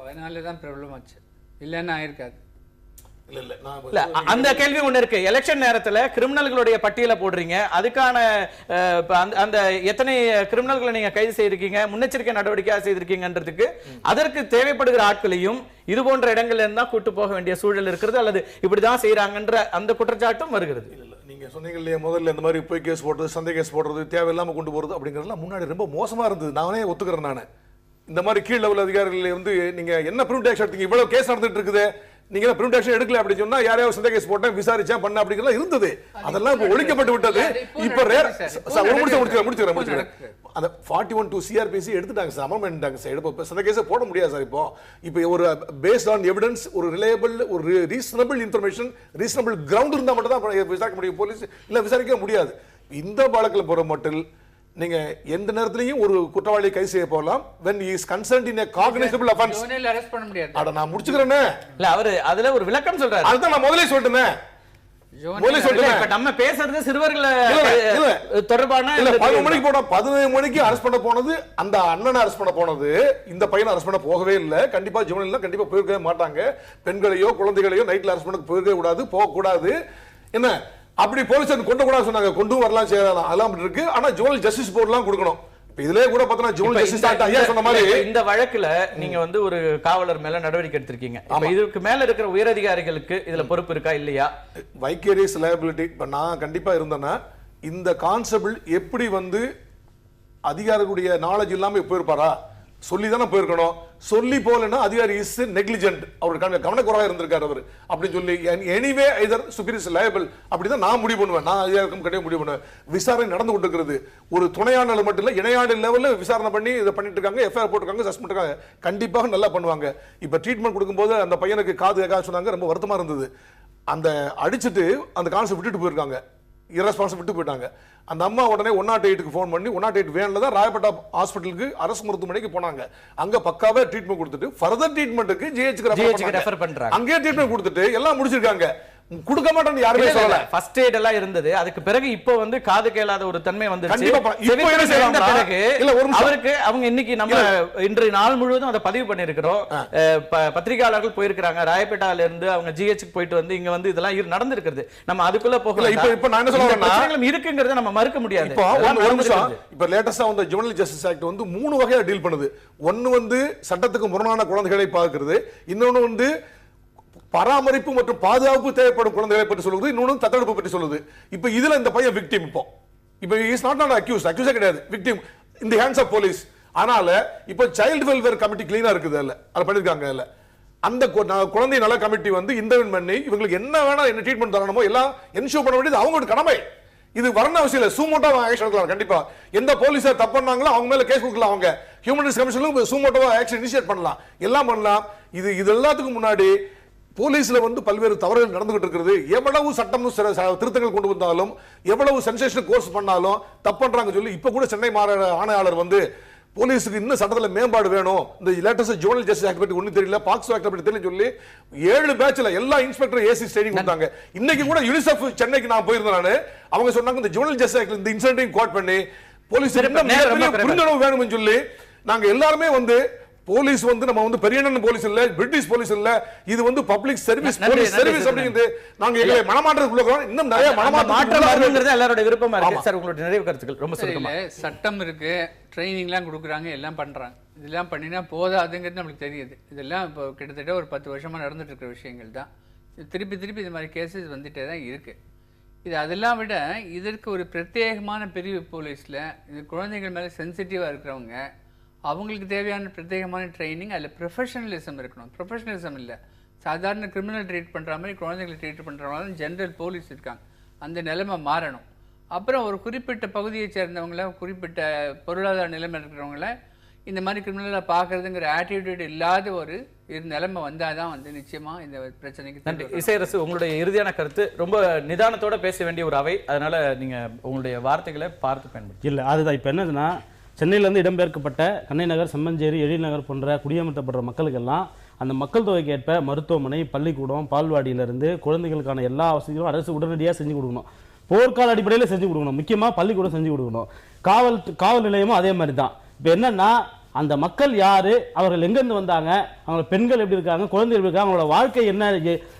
அதனால தான் ப்ராப்ளம் ஆச்சு, இல்லன்னா ஆயிருக்காது. இல்ல அந்த கேள்வி ஒண்ணு இருக்கு. எலெக்ஷன் நேரத்துல கிரிமினல்களுடைய பட்டியலை போடுறீங்க, அதுக்கான அந்த எத்தனை கிரிமினல்களை நீங்க கைது செய்திருக்கீங்க, முன்னெச்சரிக்கை நடவடிக்கையா செய்திருக்கீங்கன்றதுக்கு அதற்கு தேவைப்படுகிற ஆட்களையும் இது போன்ற இடங்கள்ல இருந்தா கூட்டு போக வேண்டிய சூழல் இருக்கிறது, அல்லது இப்படிதான் செய்யறாங்கன்ற அந்த குற்றச்சாட்டும் வருகிறது. நீங்க சொன்னீங்க இல்லையா, முதல்ல இந்த மாதிரி போய் கேஸ் போடுறது, சந்தை கேஸ் போடுறது, தேவையில்லாம கொண்டு போறது அப்படிங்கறதுலாம் முன்னாடி ரொம்ப மோசமா இருந்தது. நானே ஒத்துக்கிறேன். நானு இந்த மாதிரி கீழ் லெவல் அதிகாரிகள் வந்து நீங்க என்ன பிரிண்ட் ஆக்ஷன் எடுத்தீங்க, இவ்வளவு கேஸ் நடந்துட்டு இருக்குது, நீங்க பிரிண்ட் ஆக்ஷன் எடுக்கல அப்படின்னு சொன்னா யாரையாவது சந்தை கேஸ் போட்டேன் விசாரிச்சேன் பண்ண அப்படிங்கலாம் இருந்தது. அதெல்லாம் இப்ப ஒழிக்கப்பட்டு விட்டது. இப்ப முடிச்சுக்கிறேன். அந்த 41 CRPC எடுத்துட்டாங்க சார், அமெண்ட்மெண்ட் பண்ணிட்டாங்க சார். இப்போ சந்தை கேஸை போட முடியாது சார். இப்போ ஒரு பேஸ்ட் ஆன் எவிடன்ஸ், ஒரு ரிலையபிள், ஒரு ரீசனபிள் இன்ஃபர்மேஷன், ரீசனபிள் கிரவுண்ட் இருந்தா மட்டும் தான் விசாரிக்க முடியும். போலீஸ் இல்ல விசாரிக்க முடியாது. இந்த வழக்கில் போற மட்டும் நீங்க எந்த நேரத்திலையும் ஒரு குற்றவாளியை கைது செய்ய போகலாம் when he is concerned in a cognizable offense. Juvenile arrest பண்ண முடியாது. அட நான் முடிச்சுக்கிறேனே. இல்ல அவரு அதுல ஒரு விளக்கம் சொல்றாரு. அதுதான் நான் முதல்ல சொல்லிட்டேன். இப்ப நம்ம பேசுறது சிறுவர்களை தொடர்பான 11 மணிக்கு போன 17 மணிக்கு அரெஸ்ட் பண்ண போனது, அந்த அண்ணனை அரெஸ்ட் பண்ண போனது, இந்த பையனை அரெஸ்ட் பண்ண போகவே இல்லை. கண்டிப்பா ஜுவனைல் கண்டிப்பா போயிருக்கவே மாட்டாங்க. பெண்களையோ குழந்தைகளையோ நைட்ல அரெஸ்ட் பண்ண போயிருக்கவே கூடாது, போக கூடாது. என்ன அப்படி போலீஸ் கொண்டு கூடாது சொன்னாங்க, கொண்டு வரலாம் செய்யலாம், அதெல்லாம் இருக்கு. ஆனா ஜுவனல் ஜஸ்டிஸ் போர்ட்லாம் கொடுக்கணும். இதுலயே கூட பார்த்தா ஜுவனல் ஜஸ்டிஸ் ஆக்ட் ஐயா சொன்ன மாதிரி இந்த வழக்குல நீங்க வந்து ஒரு காவலர் மேல நடவடிக்கை எடுத்திருக்கீங்க. இப்ப இதுக்கு மேல இருக்கிற உயரதிகாரிகளுக்கு இதுல பொறுப்பு இருக்கா இல்லையா? Vicarious liability. இப்ப நான் கண்டிப்பா இருந்தேன்னா இந்த கான்ஸ்டபிள் எப்படி வந்து அதிகாரிகளுடைய நாலேஜ் இல்லாம போயிருப்பாரா? சொல்லி தானே போயிருக்கணும். சொல்லி போலன்னா அதிகாரி இஸ் நெக்லிஜென்ட், அவருக்கான கவனக்குறைவா இருந்திருக்காரு அவர் அப்படின்னு சொல்லி எனிவே ஐதர் சுப்பீரியர் லயபிள் அப்படிதான் நான் முடிவு பண்ணுவேன். நான் அதிகாரிக்கும் கிடையாது முடிவு பண்ணுவேன். விசாரணை நடந்து கொண்டிருக்கிறது. ஒரு துணையாளர் மட்டும் இல்ல, இணையாளர் லெவல்ல விசாரணை பண்ணி இதை பண்ணிட்டு இருக்காங்க, எஃப்ஐஆர் போட்டிருக்காங்க, சஸ்பெண்ட் இருக்காங்க. கண்டிப்பாக நல்லா பண்ணுவாங்க. இப்ப ட்ரீட்மெண்ட் கொடுக்கும்போது அந்த பையனுக்கு காது கேட்க சொன்னாங்க, ரொம்ப வருத்தமா இருந்தது. அந்த அடிச்சுட்டு அந்த கான்செப்ட் விட்டுட்டு போயிருக்காங்க, இரஸ்பான்சிபிள் விட்டு போயிட்டாங்க. அந்த அம்மா உடனே 108க்கு ஃபோன் பண்ணி 108 வேன்ல தான் ராயப்பேட்டா ஹாஸ்பிட்டலுக்கு அரசு மருத்துவமனைக்கு போனாங்க. அங்க பக்காவே ட்ரீட்மெண்ட் கொடுத்துட்டு ஃபர்தர் ட்ரீட்மெண்ட்டுக்கு ஜிஹெச்க்கு ரெஃபர் பண்றாங்க. அங்கேயே ட்ரீட்மெண்ட் கொடுத்துட்டு எல்லாம் முடிச்சிருக்காங்க. கொடுக்க மாட்டேன்னு யாருமே சொல்லல. ஃபர்ஸ்ட் எய்ட் எல்லாம் இருந்தது. அதுக்கு பிறகு இப்போ வந்து காது கேளாத ஒரு தன்மை வந்துருச்சு. இப்போ என்ன செய்யறாங்க பிறகு அவருக்கு அவங்க இன்னைக்கு நம்ம இன்றைய நாள் முழுவதும் அதை பதிவு பண்ணிருக்கிறோம். பத்திரிகையாளர்கள் போயிருக்காங்க, ராயப்பேட்டால இருந்து அவங்க ஜிஹெச்க்கு போயிட்டு வந்து இங்க வந்து இதெல்லாம் நடந்திருக்கிறது. நம்ம அதுக்குள்ள போகல. இப்போ நான் என்ன சொல்றேன்னா இருக்குங்கிறத நம்ம மறுக்க முடியாது. இப்போ லேட்டஸ்டா வந்த ஜுவனல் ஜஸ்டிஸ் ஆக்ட் வந்து 3 வகையா டீல் பண்ணுது. ஒன்னு வந்து சட்டத்துக்கு முரணான குழந்தைகளை பார்க்கிறது, இன்னொன்னு வந்து பராமரிப்பு மற்றும் பாதுகாப்பு தேவைப்படும் குழந்தைகளை பற்றி சொல்லுது, இன்னொன்று தத்தெடுப்பு பற்றி சொல்லுது. இப்போ இதுல இந்த பையன் விக்டிம். இப்போ இஸ் நாட் அக்யூஸ் கிடையாது, victim in the hands of police. ஆனால இப்போ சைல்டு வெல்ஃபேர் கமிட்டி கிளீனா இருக்குது, இல்ல அதை பண்ணிருக்காங்க. இல்ல அந்த குழந்தை நல கமிட்டி வந்து இன்டர்வென் பண்ணி இவங்களுக்கு என்ன வேணா என்ன ட்ரீட்மெண்ட் தரணுமோ எல்லாம் என்ஷூர் பண்ண வேண்டியது அவங்களோட கடமை. இது வரணும் அவசியம் இல்லை. சூமோட்டோவா ஆக்ஷன் எடுக்கலாம். கண்டிப்பா எந்த போலீஸார் தப்பு பண்ணாங்களோ அவங்க மேல கேஸ் கொடுக்கலாம். அவங்க ஹியூமன் ரைட்ஸ் கமிஷன்ல சூமோட்டோவா ஆக்ஷன் இனிஷியேட் பண்ணலாம், எல்லாம் பண்ணலாம். இது எல்லாத்துக்கும் முன்னாடி போலீஸ்ல வந்து பல்வேறு தவறுகள் நடந்துகிட்டு இருக்கிறது. எவ்வளவு சட்டம் திருத்தங்கள் கொண்டு வந்தாலும், எவ்வளவு சென்சேஷனல் கோர்ஸ் பண்ணாலும் தப்பு பண்றாங்க சொல்லி இப்ப கூட சென்னை மாநகர ஆணையாளர் வந்து போலீஸுக்கு இன்னும் சட்டத்தில் மேம்பாடு வேணும், இந்த லேட்டஸ்ட் ஜுவனல் ஜஸ்டிஸ் ஆக்ட் பத்தி ஒன்றும் தெரியல, பாக்ஸோ ஆக்ட் பத்தி தெரியல சொல்லி 7 பேட்ச்ல எல்லா இன்ஸ்பெக்டர் ஏசி ட்ரைனிங் கொடுத்தாங்க. இன்னைக்கு கூட யூனிசெஃப் சென்னைக்கு நான் போயிருந்தேன். அவங்க சொன்னாங்க இந்த ஜுவனல் ஜஸ்டிஸ் ஆக்ட் இந்த இன்சிடென்ட்டையும் கோட் பண்ணி போலீஸ் புரிந்துணர்வு வேணும்னு சொல்லி நாங்க எல்லாருமே வந்து போலீஸ் வந்து நம்ம வந்து பெரிய போலீஸ் இல்ல, பிரிட்டிஷ் போலீஸ் இல்ல, இது வந்து பப்ளிக் சர்வீஸ் போலீஸ் சர்வீஸ் அப்படிங்கிறது நாங்க எங்களை மனமாற்றத்துக்குள்ள இன்னும் நிறைய மனமாற்றம்ங்கிறது எல்லாரோட விருப்பமா இருக்கு. சார் உங்களுடைய நிறைவு கருத்துக்கள் ரொம்ப சுருக்கமா. சட்டம் இருக்கு, ட்ரைனிங்லாம் கொடுக்குறாங்க, எல்லாம் பண்றாங்க. இதெல்லாம் பண்ணினா போதாதுங்கிறது நம்மளுக்கு தெரியுது. இதெல்லாம் இப்போ கிட்டத்தட்ட ஒரு 10 வருஷமாக நடந்துட்டு இருக்கிற விஷயங்கள் தான். திருப்பி திருப்பி இது மாதிரி கேசஸ் வந்துகிட்டே தான் இருக்குது. இது அதெல்லாம் விட இதற்கு ஒரு பிரத்யேகமான பிரிவு போலீஸில் இது குழந்தைகள் மேலே சென்சிட்டிவாக இருக்கிறவங்க, அவங்களுக்கு தேவையான பிரத்யேகமான ட்ரைனிங், அதில் ப்ரொஃபஷனலிசம் இருக்கணும். ப்ரொஃபஷனலிசம் இல்லை, சாதாரண கிரிமினல் ட்ரீட் பண்ணுற மாதிரி குழந்தைகளை ட்ரீட் பண்ணுற மாதிரி ஜென்ரல் போலீஸ் இருக்காங்க. அந்த நிலைமை மாறணும். அப்புறம் ஒரு குறிப்பிட்ட பகுதியை சேர்ந்தவங்கள, குறிப்பிட்ட பொருளாதார நிலைமை இருக்கிறவங்கள இந்த மாதிரி கிரிமினலாக பார்க்குறதுங்கிற ஆட்டிடியூட் இல்லாத ஒரு நிலைமை வந்தால் தான் வந்து நிச்சயமாக இந்த பிரச்சனைக்கு. நன்றி. இசையரசு, உங்களுடைய இறுதியான கருத்து. ரொம்ப நிதானத்தோட பேச வேண்டிய ஒரு அவை, அதனால நீங்கள் உங்களுடைய வார்த்தைகளை பார்த்து பயன்படுத்தி. இல்லை, அதுதான் இப்போ என்னதுன்னா, சென்னையிலேருந்து இடம்பெயர்க்கப்பட்ட கண்ணகி நகர், செம்மஞ்சேரி, எழில் நகர் போன்ற குடியமர்த்தப்படுற மக்களுக்கெல்லாம் அந்த மக்கள் தொகைக்கு ஏற்ப மருத்துவமனை, பள்ளிக்கூடம், பால்வாடியிலிருந்து குழந்தைகளுக்கான எல்லா வசதிகளும் அரசு உடனடியாக செஞ்சு கொடுக்கணும். போர்க்கால அடிப்படையில் செஞ்சு கொடுக்கணும். முக்கியமாக பள்ளிக்கூடம் செஞ்சு கொடுக்கணும். காவல் நிலையமும் அதே மாதிரி தான். இப்போ என்னன்னா, அந்த மக்கள் யாரு, அவர்கள் எங்கேருந்து வந்தாங்க, அவங்க பெண்கள் எப்படி இருக்காங்க, குழந்தைகள் எப்படி இருக்காங்க, அவங்களோட வாழ்க்கை என்ன,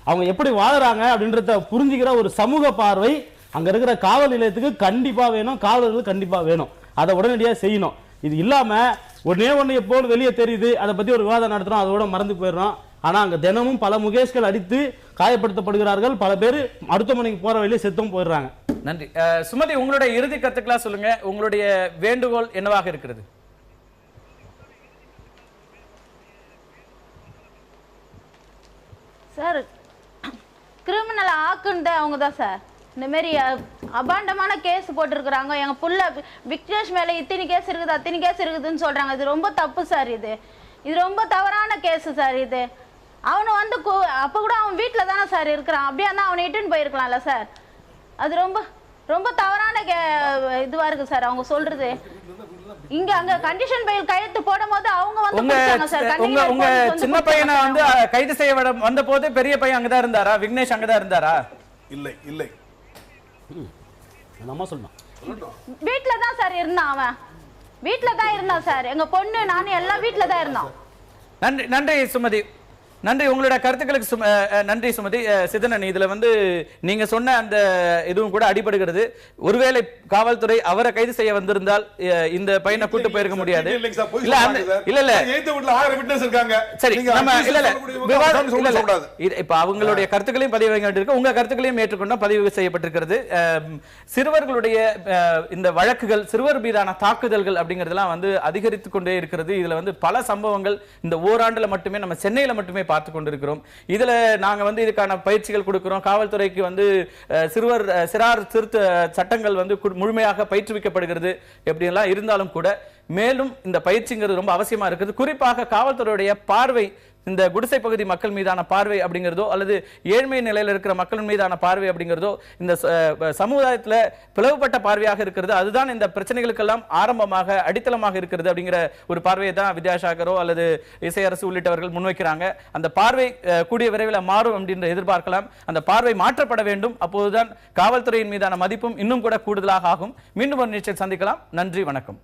அவங்க எப்படி வாழறாங்க அப்படின்றத புரிஞ்சுக்கிற ஒரு சமூக பார்வை அங்கே இருக்கிற காவல் நிலையத்துக்கு கண்டிப்பாக வேணும். காவலர்களுக்கு கண்டிப்பாக வேணும். அதை உடனடியாக செய்யணும். இது இல்லாமல் ஒன்று எப்போது வெளியே தெரியுது, அதை பற்றி ஒரு விவாதம் நடத்துகிறோம், அதோட மறந்து போயிடுறோம். ஆனால் அங்கே தினமும் பல முகேஷ்கள் அடித்து காயப்படுத்தப்படுகிறார்கள். பல பேர் மருத்துவமனைக்கு போகிற வழியே செத்தும் போயிடுறாங்க. நன்றி. சுமதி, உங்களுடைய இறுதி கருத்துக்களா சொல்லுங்க. உங்களுடைய வேண்டுகோள் என்னவாக இருக்கிறது? சார், கிரிமினல் ஆக்குனது அவங்க தான் சார். இந்தமாரி அபாண்டமான கேஸ் போட்டிருக்கிறாங்க. எங்கள் புள்ள விக்னேஷ் மேலே இத்தனை கேஸ் இருக்குது, அத்தனை கேஸ் இருக்குதுன்னு சொல்கிறாங்க. இது ரொம்ப தப்பு சார். இது ரொம்ப தவறான கேஸு சார். இது அவனை வந்து அப்போ கூட அவன் வீட்டில் தானே சார் இருக்கிறான். அப்படியே தான் அவனை இட்டுன்னு போயிருக்கலாம்ல சார். அது ரொம்ப ரொம்ப தவறான இதுவாக இருக்குது சார் அவங்க சொல்கிறது. இங்க அங்க கண்டிஷன் பெயில் கையெழுத்து போடும்போது அவங்க வந்து உங்க சின்ன பையனை வந்து கைது செய்ய வந்த போது பெரிய பையன் அங்கதான் இருந்தாரா? விக்னேஷ் அங்கதான் இருந்தாரா? இல்லை இல்லை, நம்ம சொல்லணும். வீட்ல தான் சார் இருந்தான். அவன் வீட்ல தான் இருந்தான் சார். எங்க பொண்ணு நானும் எல்லாம் வீட்ல தான் இருந்தோம். நன்றி. நன்றி சுமதி. நன்றி. உங்களுடைய கருத்துக்களுக்கு நன்றி சுமதி. சிதனன், இதுல வந்து நீங்க சொன்ன அந்த இதுவும் கூட அடிபடுகிறது. ஒருவேளை காவல்துறை அவரை கைது செய்ய வந்திருந்தால் இந்த பையனை கூட்டு போயிருக்க முடியாது. இப்ப அவங்களுடைய கருத்துக்களையும் பதிவு வேண்டியிருக்கு, உங்க கருத்துக்களையும் ஏற்றுக்கொண்ட பதிவு செய்யப்பட்டிருக்கிறது. சிறுவர்களுடைய இந்த வழக்குகள், சிறுவர் மீதான தாக்குதல்கள் அப்படிங்கறதெல்லாம் வந்து அதிகரித்து கொண்டே இருக்கிறது. இதுல வந்து பல சம்பவங்கள் இந்த ஓராண்டுல மட்டுமே, நம்ம சென்னையில மட்டுமே பார்த்து கொண்டிருக்கிறோம். இதுல நாங்க வந்து இதுக்கான பயிற்சிகள் கொடுக்கிறோம். காவல்துறைக்கு வந்து சிறார் திருத்த சட்டங்கள் வந்து முழுமையாக பயிற்றுவிக்கப்படுகிறது. எப்படி எல்லாம் இருந்தாலும் கூட மேலும் இந்த பயிற்சிங்கிறது ரொம்ப அவசியமா இருக்குது. குறிப்பாக காவல்துறையுடைய பார்வை, இந்த குடிசை பகுதி மக்கள் மீதான பார்வை அப்படிங்கிறதோ, அல்லது ஏழ்மை நிலையில் இருக்கிற மக்கள் மீதான பார்வை அப்படிங்கிறதோ, இந்த சமுதாயத்தில் பிளவுபட்ட பார்வையாக இருக்கிறது. அதுதான் இந்த பிரச்சனைகளுக்கெல்லாம் ஆரம்பமாக, அடித்தளமாக இருக்கிறது அப்படிங்கிற ஒரு பார்வையை தான் வித்யாசாகரோ அல்லது இசையரசு உள்ளிட்டவர்கள் முன்வைக்கிறாங்க. அந்த பார்வை கூடிய விரைவில் மாறும் அப்படின்ற எதிர்பார்க்கலாம். அந்த பார்வை மாற்றப்பட வேண்டும். அப்போதுதான் காவல்துறையின் மீதான மதிப்பும் இன்னும் கூட கூடுதலாக ஆகும். மீண்டும் ஒரு நிகழ்ச்சியில் சந்திக்கலாம். நன்றி, வணக்கம்.